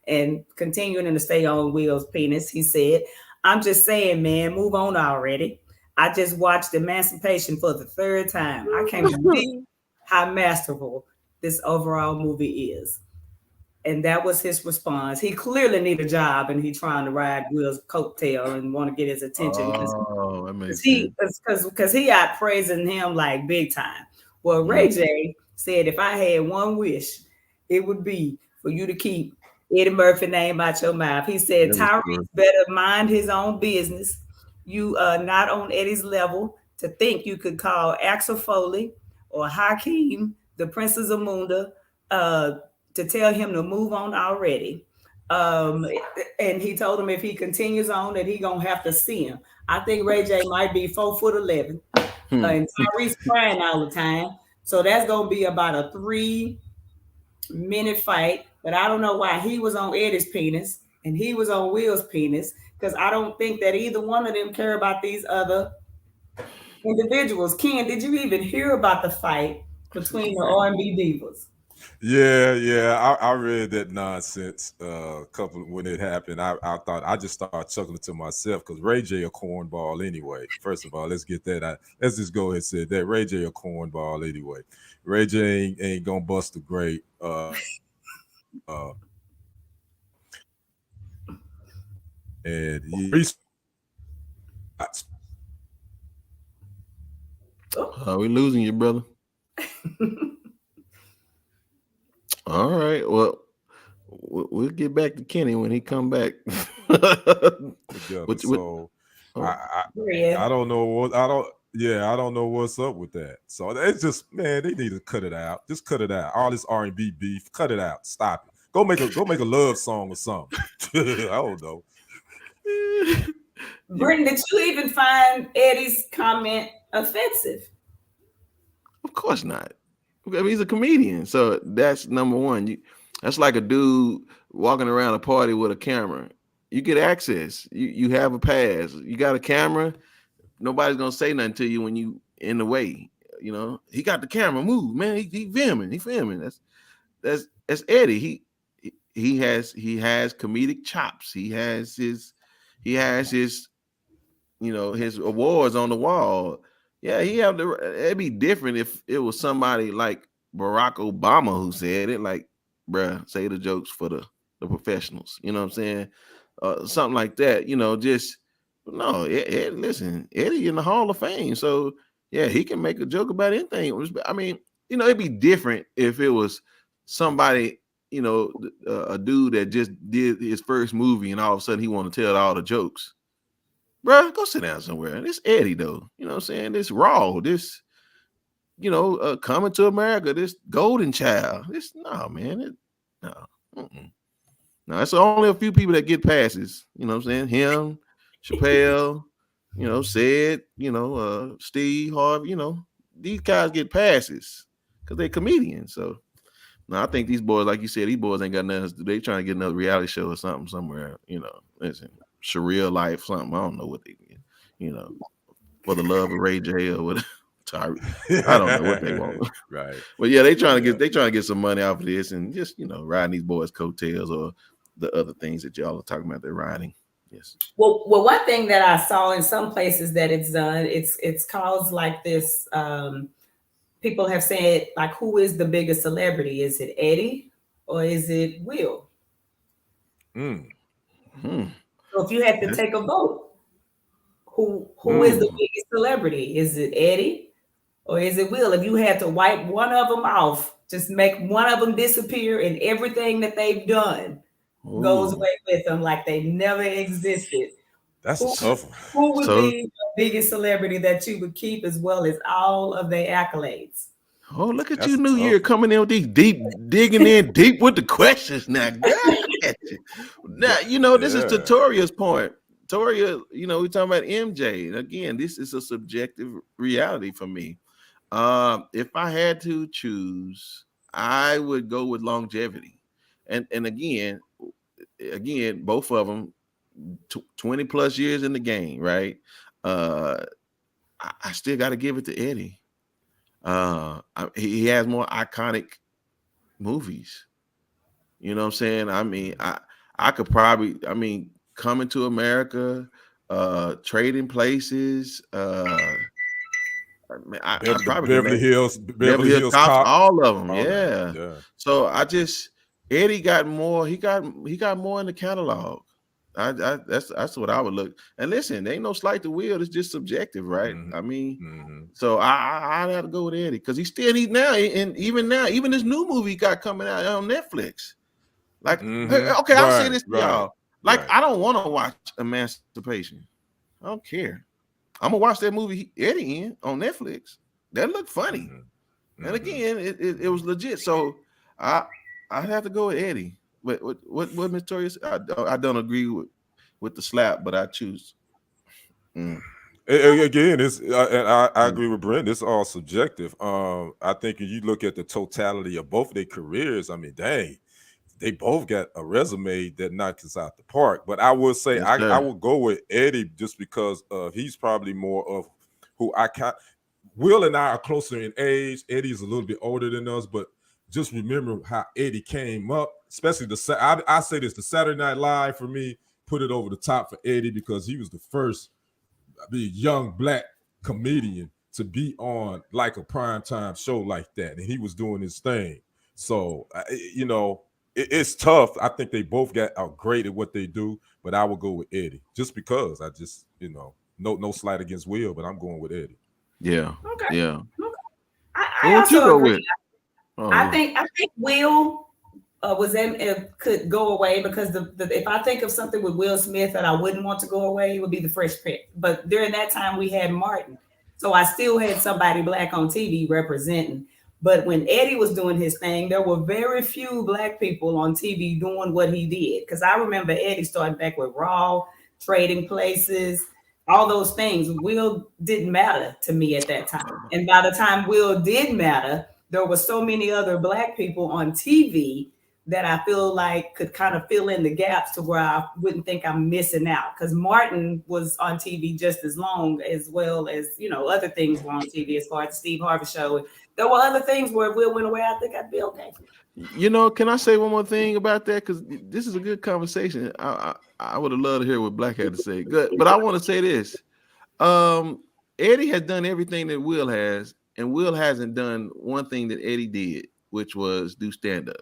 And continuing to stay on Will's penis, he said, I'm just saying, man, move on already. I just watched Emancipation for the third time. I can't believe how masterful this overall movie is. And that was his response. He clearly need a job, and he's trying to ride Will's coattail and want to get his attention because he out praising him like big time. Well, Ray J said, if I had one wish, it would be for you to keep Eddie Murphy name out your mouth. He said, Tyrese better mind his own business. You are not on Eddie's level to think you could call Axel Foley or Hakeem, the Princess of Munda, to tell him to move on already. And he told him if he continues on that he gonna have to see him. I think Ray J might be 4'11", and Tyrese crying all the time. So that's gonna be about a 3-minute fight. But I don't know why he was on Eddie's penis and he was on Will's penis, because I don't think that either one of them care about these other individuals. Ken, did you even hear about the fight between the R&B divas? Yeah. I read that nonsense couple when it happened. I thought I just started chuckling to myself because Ray J a cornball anyway. First of all, let's get that out. Let's just go ahead and say that Ray J a cornball anyway. Ray J ain't gonna bust a great and we losing you, brother. All right. Well, we'll get back to Kenny when he come back. together. So I don't know what I don't know what's up with that. So it's just, man, they need to cut it out. Just cut it out. All this R&B beef, cut it out. Stop it. Go make a love song or something. I don't know. Brenton, did you even find Eddie's comment offensive? Of course not. I mean, he's a comedian, so that's number one. That's like a dude walking around a party with a camera. You get access. You have a pass. You got a camera. Nobody's gonna say nothing to you when you in the way. You know, he got the camera. Move, man. He filming. He filming. That's Eddie. He has comedic chops. He has his his awards on the wall. Yeah, it'd be different if it was somebody like Barack Obama who said it, like, bruh, say the jokes for the professionals. You know what I'm saying? Something like that, just no, listen, Eddie in the Hall of Fame. So yeah, he can make a joke about anything. I mean, it'd be different if it was somebody, a dude that just did his first movie and all of a sudden he want to tell all the jokes. Bruh, go sit down somewhere. This Eddie, though. You know what I'm saying? This Raw, this, Coming to America, this Golden Child. No, man. No. No, it's only a few people that get passes. You know what I'm saying? Him, Chappelle, Sid, Steve, Harvey, these guys get passes because they're comedians. So, no, I think these boys, like you said, these boys ain't got nothing to do. They trying to get another reality show or something somewhere, listen. Surreal Life, something. I don't know what they get, for the love of Ray J or what. I don't know what they want. Right. But yeah, they trying to get some money off of this and just, riding these boys' coattails or the other things that y'all are talking about they're riding. Yes. Well, one thing that I saw in some places that it's done, it's caused like this. People have said, like, who is the biggest celebrity? Is it Eddie or is it Will? So if you had to take a vote, who is the biggest celebrity? Is it Eddie or is it Will? If you had to wipe one of them off, just make one of them disappear and everything that they've done goes away with them like they never existed. That's a tough one. Who would be the biggest celebrity that you would keep as well as all of their accolades? Oh, look at you, New Year, coming in with these digging in deep with the questions now. Now, this is to Toria's point. Toria, we're talking about MJ. Again, this is a subjective reality for me. If I had to choose, I would go with longevity. And again, both of them 20 plus years in the game, right? I still got to give it to Eddie. He has more iconic movies. You know what I'm saying? I mean, I could probably, Coming to America, Trading Places, Beverly Hills Cops, all of them. Yeah. So Eddie got more. He got more in the catalog. That's what I would look. And listen, there ain't no slight to Will. It's just subjective, right? I mean, so I'd have to go with Eddie because even this new movie got coming out on Netflix. Like, okay, I'll say this to y'all. Like, I don't want to watch Emancipation. I don't care. I'm gonna watch that movie Eddie in on Netflix. That looked funny, and again, it was legit. So I have to go with Eddie. What Miss Toria said, I don't agree with the slap, but I choose. Again, I agree with Brent. It's all subjective. I think if you look at the totality of both their careers, I mean, dang, they both got a resume that knocks us out the park. But I will say I will go with Eddie just because he's probably more of who I can. Will and I are closer in age. Eddie's a little bit older than us, but just remember how Eddie came up, especially I say this, the Saturday Night Live for me put it over the top for Eddie because he was the first young black comedian to be on like a primetime show like that, and he was doing his thing. So it's tough. I think they both are great at what they do, but I would go with Eddie just because I just no slight against Will, but I'm going with Eddie. Yeah. Okay. Yeah. I What you also go agree. with? Oh, I yeah. think Will could go away because if I think of something with Will Smith that I wouldn't want to go away, it would be the Fresh Prince. But during that time we had Martin, so I still had somebody black on TV representing. But when Eddie was doing his thing, there were very few black people on TV doing what he did. Because I remember Eddie starting back with Raw, Trading Places, all those things. Will didn't matter to me at that time. And by the time Will did matter, there were so many other black people on TV that I feel like could kind of fill in the gaps to where I wouldn't think I'm missing out. Because Martin was on TV just as long, as well as, other things were on TV as far as the Steve Harvey show. There were other things where if Will went away, I think I'd be okay. Can I say one more thing about that? Because this is a good conversation. I would have loved to hear what Black had to say. Good, but I want to say this. Eddie has done everything that Will has, and Will hasn't done one thing that Eddie did, which was do stand-up.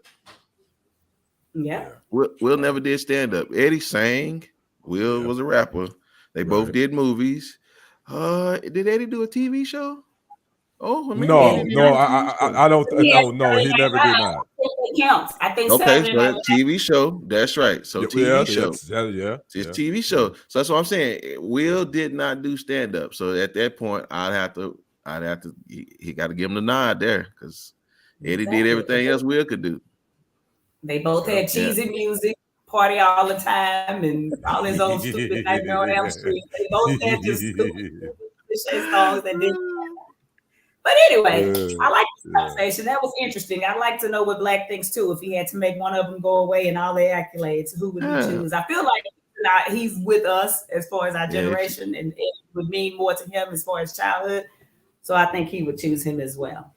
Yeah. Will never did stand-up. Eddie sang. Will was a rapper. They both did movies. Did Eddie do a TV show? Oh, maybe no, I don't. No, he never did not. It counts. I think. Okay, so that TV show. That's right. So TV show. It's TV show. So that's what I'm saying. Will did not do stand up. So at that point, I'd have to. He got to give him the nod there because Eddie did everything else Will could do. They both had cheesy music, party all the time, and all his old stupid Nightmare on Elm Street. They both had just stupid songs that didn't. But anyway, I like this conversation. That was interesting. I'd like to know what Black thinks too. If he had to make one of them go away and all their accolades, who would he choose? I feel like he's with us as far as our generation, and it would mean more to him as far as childhood. So I think he would choose him as well.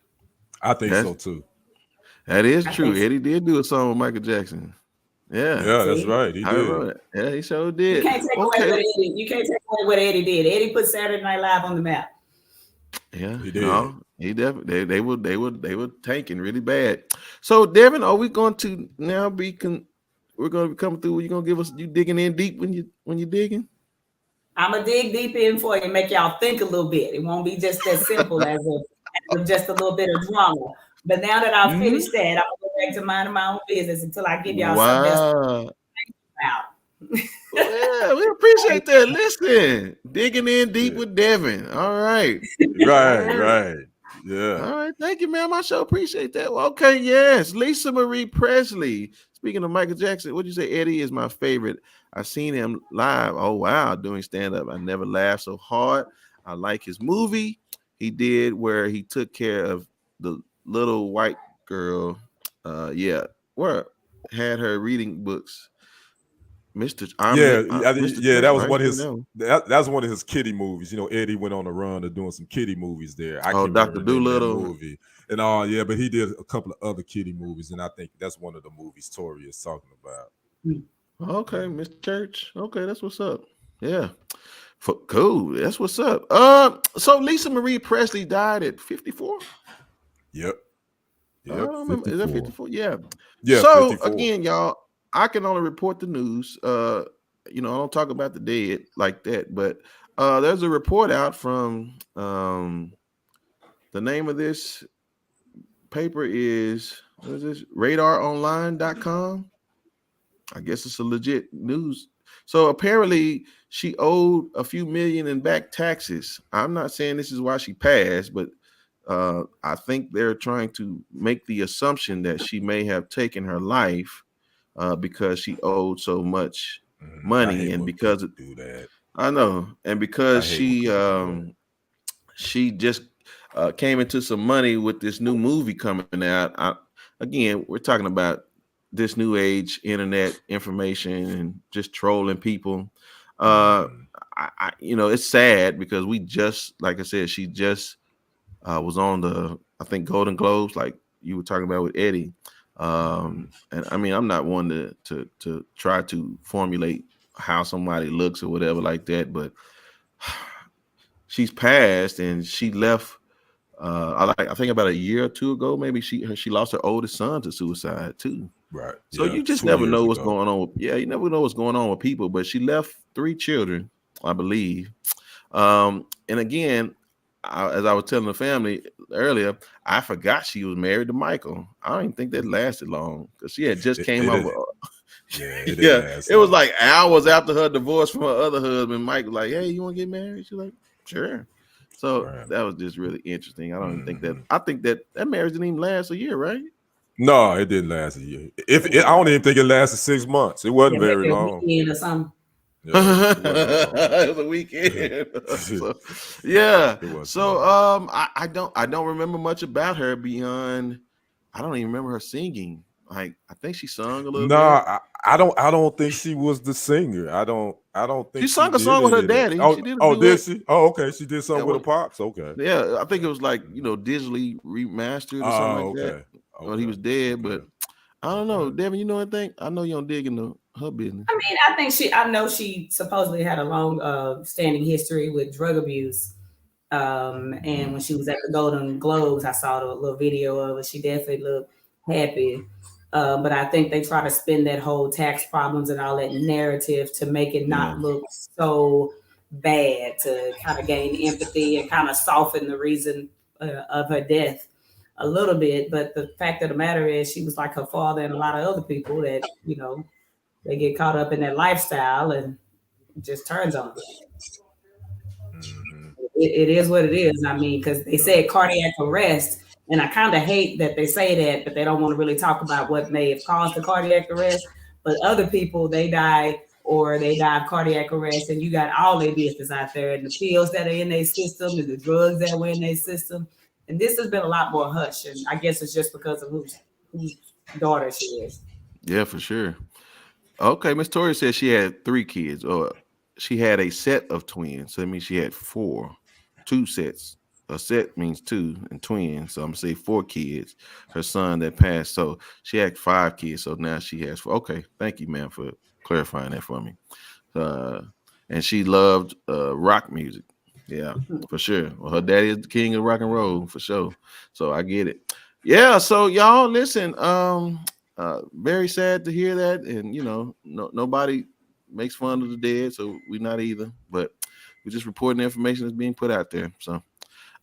I think so too. That is true. Eddie did do a song with Michael Jackson. Yeah, that's right. He did. Yeah, he sure did. You can't take away what Eddie. You can't take away what Eddie did. Eddie put Saturday Night Live on the map. Yeah, he did. No, he definitely. They were tanking really bad. So, Devin, are we going to now be? We're going to be coming through. You going to give us? You digging in deep when you digging? I'm gonna dig deep in for you and make y'all think a little bit. It won't be just as simple as just a little bit of drama. But now that I've finished that, I'm gonna go back to minding my own business until I give y'all something else to think about. Yeah, we appreciate that. Listen, digging in deep with Devin. All right. Right. Yeah. All right. Thank you, man. I sure appreciate that. Well, okay, yes. Lisa Marie Presley. Speaking of Michael Jackson, what'd you say? Eddie is my favorite. I've seen him live. Oh, wow. Doing stand-up. I never laughed so hard. I like his movie he did where he took care of the little white girl. Where had her reading books. Mr. That was one of his. That's one of his kiddie movies. Eddie went on a run of doing some kiddie movies there. I can't Dr. remember Dolittle movie and but he did a couple of other kiddie movies, and I think that's one of the movies Tori is talking about. Okay, Mr. Church. Okay, that's what's up. Yeah, cool. That's what's up. So Lisa Marie Presley died at 54. Yep. I don't remember. Is that 54? Yeah. Yeah. So 54. Again, y'all, I can only report the news. I don't talk about the dead like that, but there's a report out from the name of this paper is what is this? RadarOnline.com. I guess it's a legit news. So apparently she owed a few million in back taxes. I'm not saying this is why she passed, but I think they're trying to make the assumption that she may have taken her life because she owed so much money, and because of do that, I know, and because she just came into some money with this new movie coming out. Again, we're talking about this new age internet information and just trolling people. It's sad because we just, like I said, she just was on the, I think, Golden Globes, like you were talking about with Eddie. And I mean, I'm not one to try to formulate how somebody looks or whatever like that, but she's passed and she left. I think about a year or two ago, maybe she lost her oldest son to suicide too. Right. So Yeah. you just 2 never years know what's ago. going on. Yeah, you never know what's going on with people. But she left 3 children, I believe. And again, as I was telling the family earlier, I forgot she was married to Michael. I don't even think that lasted long because she had just came It out is. with. Yeah, it Yeah, didn't last it was long. like hours after her divorce from her other husband. Mike was like, "Hey, you want to get married?" She's like, "Sure." So Right. that was just really interesting. I don't even think that. Mhm. I think that marriage didn't even last a year, right? No, it didn't last a year. I don't even think it lasted 6 months. It wasn't very maybe a long. weekend or something. Yeah, it wasn't long. It was a weekend. So, yeah. It wasn't So long. I don't remember much about her beyond I don't even remember her singing. Like I think she sung a little No, bit. I don't think she was the singer. I don't She think she sung a did song with her any of that. daddy. She Oh, did a oh, did duet. she? Oh, okay. She did Yeah, something with her pops. Okay. yeah, I think it was like, digitally remastered or something Oh, like that. okay. Or he Okay. was dead, but Okay. I don't know. Okay. Devin, you know anything? I know you don't dig into her business. I mean, I know she supposedly had a long standing history with drug abuse. And when she was at the Golden Globes, I saw the little video of it. She definitely looked happy. But I think they try to spin that whole tax problems and all that narrative to make it Yeah. not look so bad, to kind of gain empathy and kind of soften the reason of her death a little bit. But the fact of the matter is, she was like her father and a lot of other people that, they get caught up in that lifestyle and it just turns on them. Mhm. It is what it is. I mean, because they said cardiac arrest, and I kind of hate that they say that, but they don't want to really talk about what may have caused the cardiac arrest. But other people, they die of cardiac arrest, and you got all their business out there, and the pills that are in their system, and the drugs that were in their system. And this has been a lot more hush, and I guess it's just because of whose daughter she is. Yeah, for sure. Okay, Miss Tori said she had 3 kids, or she had a set of twins. So that means she had 4, 2 sets. A set means 2 and twins. So I'm gonna say 4 kids. Her son that passed. So she had 5 kids. So now she has 4. Okay, thank you, ma'am, for clarifying that for me. Uh, and she loved rock music. Yeah, for sure. Well, her daddy is the king of rock and roll for sure. So I get it. Yeah. So y'all listen. Very sad to hear that, and nobody makes fun of the dead, so we're not either. But we're just reporting the information that's being put out there. So,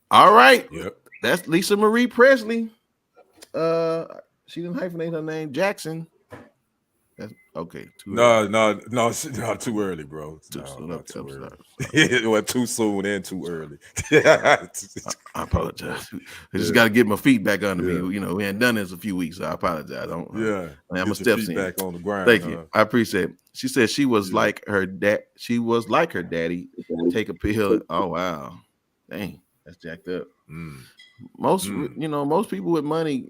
all right, Yep. that's Lisa Marie Presley. She didn't hyphenate her name Jackson. That's okay. Too early. No, not too early, bro. Too No, soon. not Okay, too I'm early. sorry. It went too soon and too early. I apologize. I just got to get my feet back under me. Yeah. We hadn't done this a few weeks, so I apologize. Yeah. I'm a Get your steps feet in. back on the ground. Thank you. I appreciate it. She said she was Yeah. like her dad. She was like her daddy. Take a pill. Oh wow, dang, that's jacked up. Mm. Most most people with money,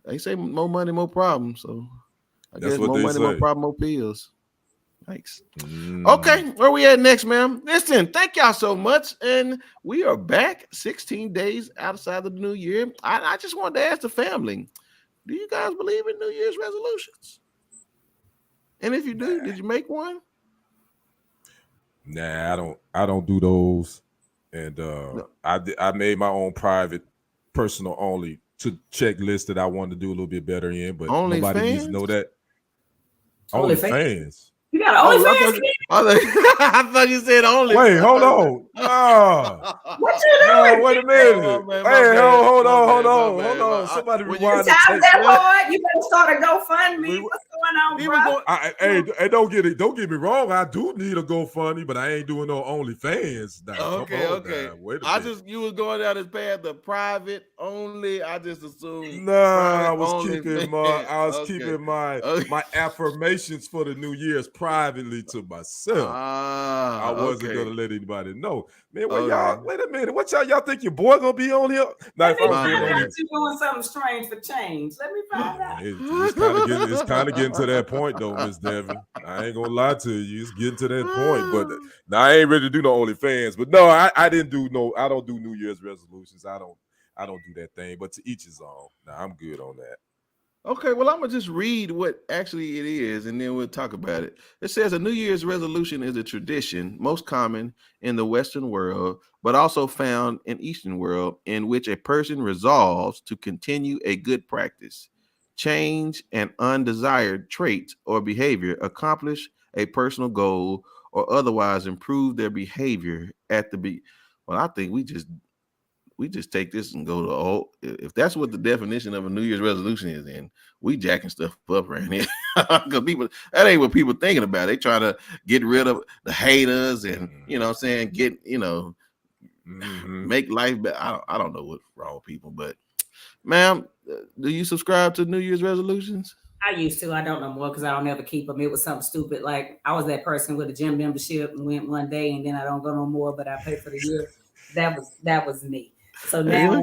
they say more money, more problems. So I That's guess what more they money, more say. problem, more pills. Thanks. Mm. Okay, where we at next, ma'am? Listen, thank y'all so much. And we are back 16 days outside of the new year. I just wanted to ask the family, do you guys believe in New Year's resolutions? And if you do, did you make one? Nah, I don't do those. And No. I made my own private, personal only to checklist that I wanted to do a little bit better in, but Only nobody needs to fans? know that. Only Only fans? fans. You got Oh, an OnlyFans? I thought you said only. Wait, hold on. Nah. What you No, doing? wait a minute. my Hey, bad, hold my on, bad, hold my on, bad, hold my- on. Somebody when you- rewind the Time's tape. that hard. You better start a GoFundMe. We- What's going on, He bro? was going, Hey, don't get me wrong. I do need a GoFundMe, but I ain't doing no OnlyFans. Now, okay. come on now. Wait a minute. You was going down this path, the private only. I just assumed Nah, private only. I was Okay. keeping my Okay. affirmations for the New Year's privately to myself. I wasn't Okay. gonna let anybody know. Man, well, Okay. y'all, wait a minute. What y'all think your boy gonna be on here? Now, if I was My doing bad. only, You doing something strange for change. Let me find out. it's kind of getting to that point though, Miss Devin. I ain't gonna lie to you. It's getting to that point. But now I ain't ready to do no OnlyFans. But no, I didn't do no. I don't do New Year's resolutions. I don't do that thing. But to each his own. Now I'm good on that. Okay, well, I'm gonna just read what actually it is, and then we'll talk about it. It says a New Year's resolution is a tradition most common in the Western world, but also found in Eastern world, in which a person resolves to continue a good practice, change an undesired trait or behavior, accomplish a personal goal, or otherwise improve their behavior at the Well, I think we just take this and go to all. If that's what the definition of a New Year's resolution is, then we jacking stuff up right here. Because people, that ain't what people thinking about. They trying to get rid of the haters and what I'm saying, get make life better. I don't know what's wrong with people, but ma'am, do you subscribe to New Year's resolutions? I used to. I don't know more because I don't ever keep them. It was something stupid. Like I was that person with a gym membership and went one day and then I don't go no more, but I pay for the year. That was me. So now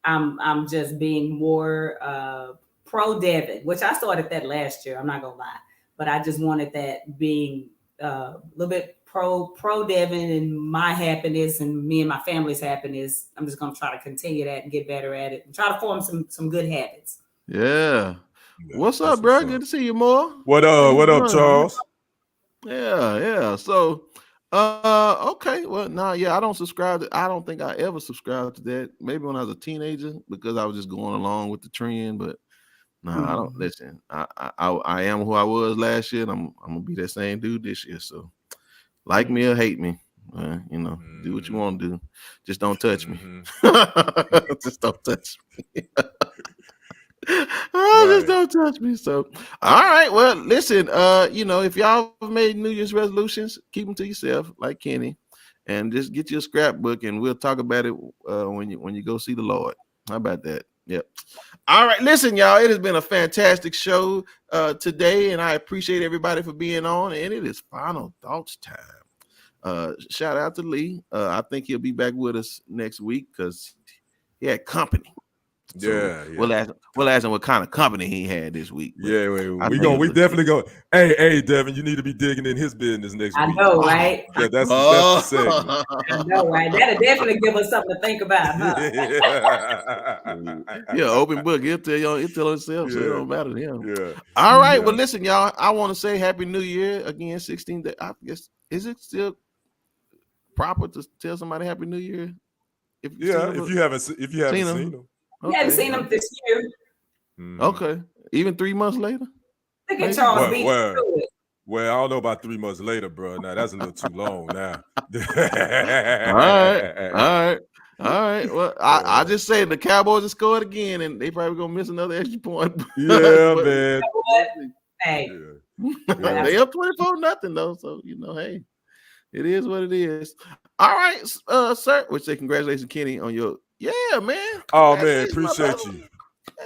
I'm just being more pro Devin, which I started that last year. I'm not gonna lie, but I just wanted that being a little bit pro Devin and my happiness and me and my family's happiness. I'm just gonna try to continue that and get better at it and try to form some good habits. Yeah. What's up, bro? Good to see you more. What up, Charles? Yeah. So okay. Well, I don't subscribe I don't think I ever subscribed to that. Maybe when I was a teenager because I was just going along with the trend, but I don't listen. I am who I was last year, and I'm gonna be that same dude this year. So like me or hate me. Do what you want to do. Just don't touch me. Just don't touch me. Just don't touch me. So, all right. Well, listen. If y'all have made New Year's resolutions, keep them to yourself, like Kenny, and just get you a scrapbook, and we'll talk about it when you go see the Lord. How about that? Yep. All right. Listen, y'all. It has been a fantastic show today, and I appreciate everybody for being on. And it is final thoughts time. Shout out to Lee. I think he'll be back with us next week because he had company. So we'll ask him what kind of company he had this week. We definitely go. Hey, Devin, you need to be digging in his business next week. I know, right? Yeah, that's the segment. I know, right? That'll definitely give us something to think about, huh? Open book. He'll tell himself, so it don't matter to him. Yeah. All right. Well, listen, y'all. I want to say Happy New Year again. 16 days. I guess is it still proper to tell somebody Happy New Year? If you haven't seen them. You haven't seen them this year. Okay. Even 3 months later? Look at Charles. Well, I don't know about 3 months later, bro. Now that's a little too long now. All right. Well, I just say the Cowboys have scored again, and they probably gonna miss another extra point. Yeah, man. Hey. They up 24-0 though. So hey, it is what it is. All right, sir. Would say congratulations, Kenny, on your man. Oh man, appreciate you.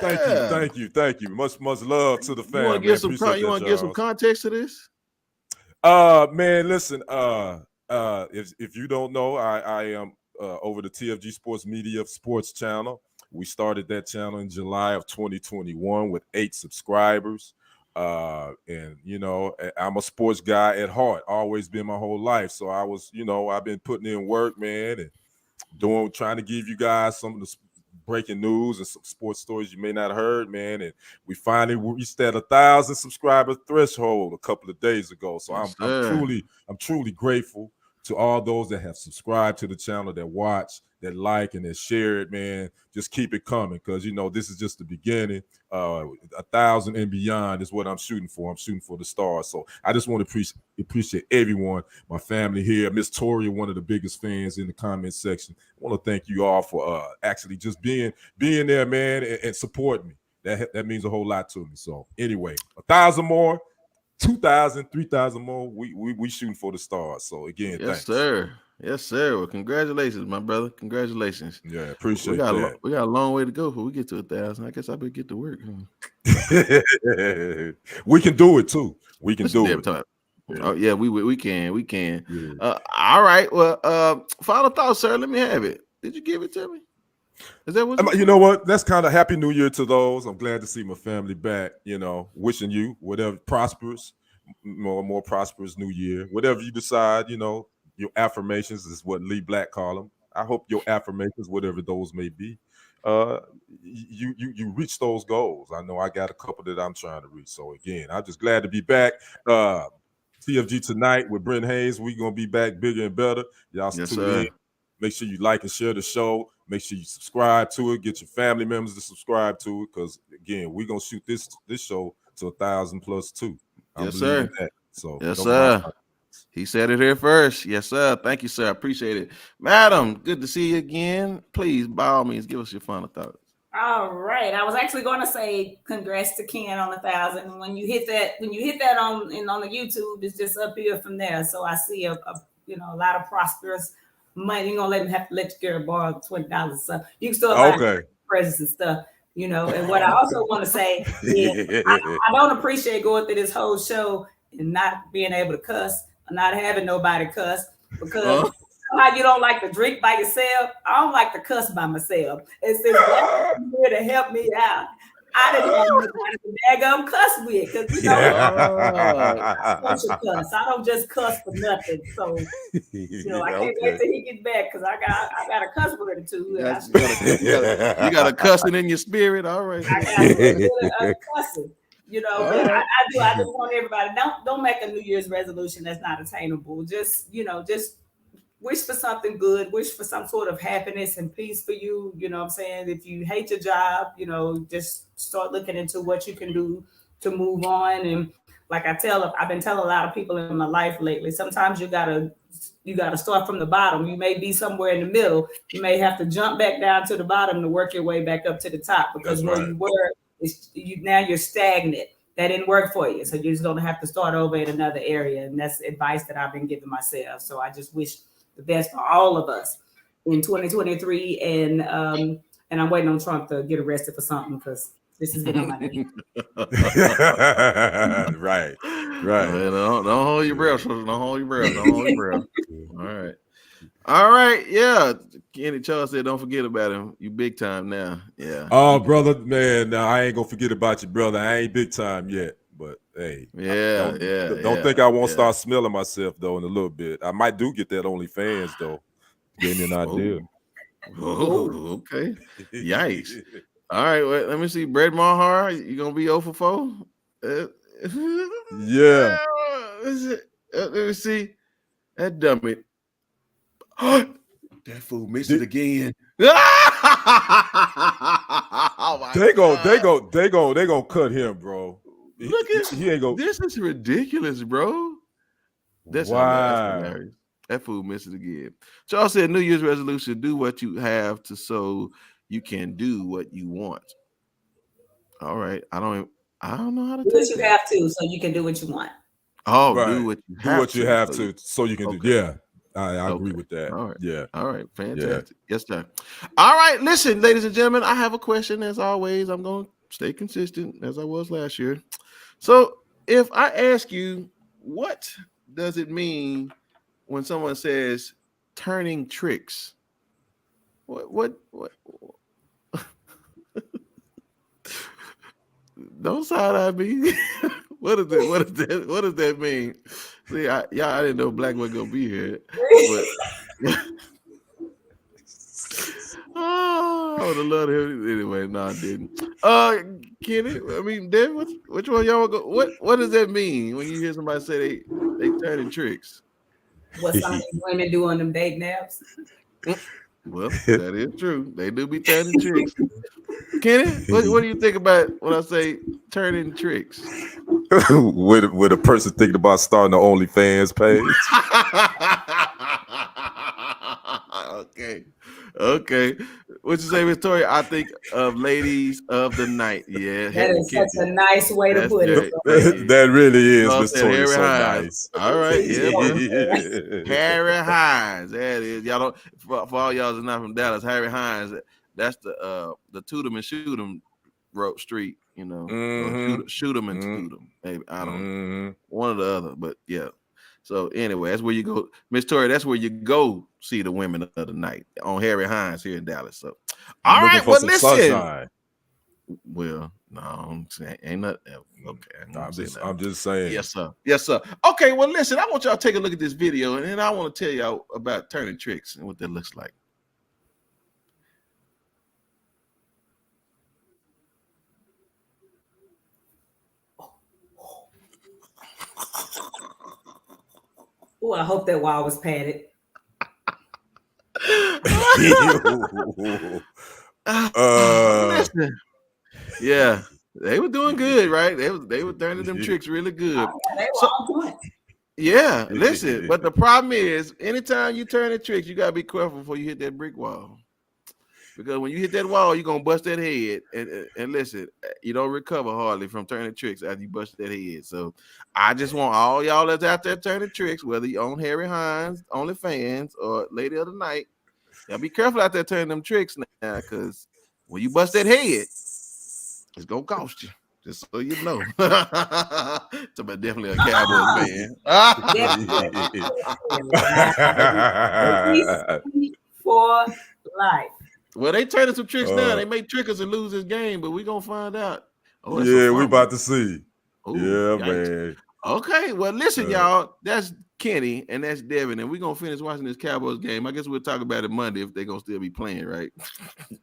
Thank you. Much love to the family. You want to give some context to this? Man, listen. If you don't know, I am over the TFG Sports Media Sports channel. We started that channel in July of 2021 with 8 subscribers. And I'm a sports guy at heart, always been my whole life. So I was, I've been putting in work, man, and trying to give you guys some of the breaking news and some sports stories you may not have heard, man. And we finally reached that 1,000 subscriber threshold a couple of days ago. So I'm truly grateful to all those that have subscribed to the channel, that watch, that like, and that share it, man. Just keep it coming, because this is just the beginning. 1,000 and beyond is what I'm shooting for. I'm shooting for the stars. So I just want to appreciate everyone, my family here. Miss Tori, one of the biggest fans in the comment section. I want to thank you all for actually just being there, man, and supporting me. That means a whole lot to me. So anyway, 1,000 more, 2,000, 3,000 more. We shooting for the stars. So again, thanks. Yes, sir. Well, congratulations, my brother. Congratulations. Yeah, appreciate that. We got a long way to go before we get to 1,000. I guess I better get to work. We can do it too. We can do it. Yeah. Oh yeah, we can. Yeah. All right. Well, final thoughts, sir. Let me have it. Did you give it to me? Is that what you know? What? That's kind of Happy New Year to those. I'm glad to see my family back. Wishing you whatever prosperous, more prosperous New Year. Whatever you decide, your affirmations is what Lee Black call them. I hope your affirmations, whatever those may be, you reach those goals. I know I got a couple that I'm trying to reach. So again, I'm just glad to be back. TFG tonight with Brenton Haynes. We're gonna be back bigger and better. Y'all tune in. Make sure you like and share the show. Make sure you subscribe to it. Get your family members to subscribe to it, because again, we're gonna shoot this show to 1,000+ too. I'm Yes, believing sir. that. So Yes, don't sir. mind. He said it here first. Yes, sir. Thank you, sir. I appreciate it. Madam, good to see you again. Please, by all means, give us your final thoughts. All right. I was actually going to say congrats to Ken on 1,000. When you hit that on the YouTube, it's just up here from there. So I see a lot of prosperous money. You're gonna have to let your girl borrow $20. So you can still buy presents and stuff, And what I also want to say is I don't appreciate going through this whole show and not being able to cuss, or not having nobody cuss, because how you don't like to drink by yourself. I don't like to cuss by myself. It's this here to help me out. I didn't have nobody to daggum cuss with, because I'm such a cuss. I don't just cuss for nothing. So I can't wait till he gets back, because I got a cuss word or two. You got a cussing in your spirit. All right. I got a cussing. But I just want everybody, don't make a New Year's resolution that's not attainable. Just wish for something good, wish for some sort of happiness and peace for you. You know what I'm saying? If you hate your job, just start looking into what you can do to move on. And like I've been telling a lot of people in my life lately, sometimes you gotta start from the bottom. You may be somewhere in the middle. You may have to jump back down to the bottom to work your way back up to the top, because you were, now you're stagnant. That didn't work for you. So you're just gonna have to start over in another area. And that's advice that I've been giving myself. So I just wish the best for all of us in 2023, and I'm waiting on Trump to get arrested for something, because this is getting on my knee. Right. Don't hold your breath. Don't hold your breath. All right. Yeah. Kenny Charles said, "Don't forget about him. You big time now." Yeah. Oh, brother, man. Now I ain't gonna forget about you, brother. I ain't big time yet. But hey, don't think I won't start smelling myself though in a little bit. I might get that OnlyFans though. Gave me an idea. Oh, okay. Yikes. All right, well, let me see. Brett Mahar, you gonna be 0 for 4? Yeah. Let me see. That dummy. That fool missed it again. Oh they go cut him, bro. Look at he ain't go. This is ridiculous, bro. That's hilarious. That fool missed it again. Charles said, New Year's resolution: do what you have to, so you can do what you want. All right. I don't know how to do take what you have to, so you can do what you want. Oh, right. do what you have to, so you can do. Yeah. I agree with that. All right. Yeah. All right. Fantastic. Yeah. Yes, sir. All right. Listen, ladies and gentlemen, I have a question. As always, I'm going to stay consistent as I was last year. So if I ask you, what does it mean when someone says turning tricks? What don't side eye me. What is that? What does that mean? See, I didn't know Black was gonna be here, but I would have loved him anyway. No, I didn't. Kenny, I mean, Dan, which one y'all go? What does that mean when you hear somebody say they turning tricks? What some of these women do on them date naps? Well, that is true. They do be turning tricks. Kenny, what do you think about when I say turning tricks? with a person thinking about starting an OnlyFans page. Okay. What you say, Victoria? I think of ladies of the night. Yeah, that is such a nice way to put it. That really is, Victoria. So nice. All right, yeah, Harry Haynes. That is. Y'all don't. For all y'all that's not from Dallas, Harry Haynes. That's the toot 'em and shoot 'em road street. Shoot 'em and toot 'em. Maybe I don't. One or the other, but yeah. So anyway, that's where you go, Miss Tori. That's where you go see the women of the night on Harry Haynes here in Dallas. So, all right, well, listen. Sunshine. Well, no, ain't nothing. Okay, I'm just saying. Yes, sir. Okay, well, listen. I want y'all to take a look at this video, and then I want to tell y'all about turning tricks and what that looks like. Oh, I hope that wall was padded. Listen. Yeah, they were doing good, right? They were turning them tricks really good. They were So, on point. yeah, listen, but the problem is, anytime you turn the tricks, you gotta be careful before you hit that brick wall. Because when you hit that wall, you're gonna bust that head. And listen, you don't recover hardly from turning tricks after you bust that head. So I just want all y'all that's out there turning tricks, whether you own Harry Hines, OnlyFans, or Lady of the Night, y'all be careful out there turning them tricks now, because when you bust that head, it's gonna cost you. Just so you know. So, but definitely a Cowboys fan. For life. Well, they turning some tricks now. They may trick us and lose this game, but we gonna find out. Oh, yeah, we about to see. Ooh, yeah, yikes. man. Okay, well, listen, y'all. That's Kenny and that's Devin, and we're gonna finish watching this Cowboys game. I guess we'll talk about it Monday if they're gonna still be playing, right?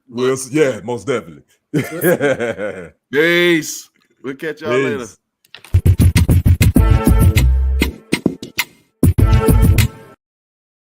Well, yeah, most definitely. Peace. We'll catch y'all later.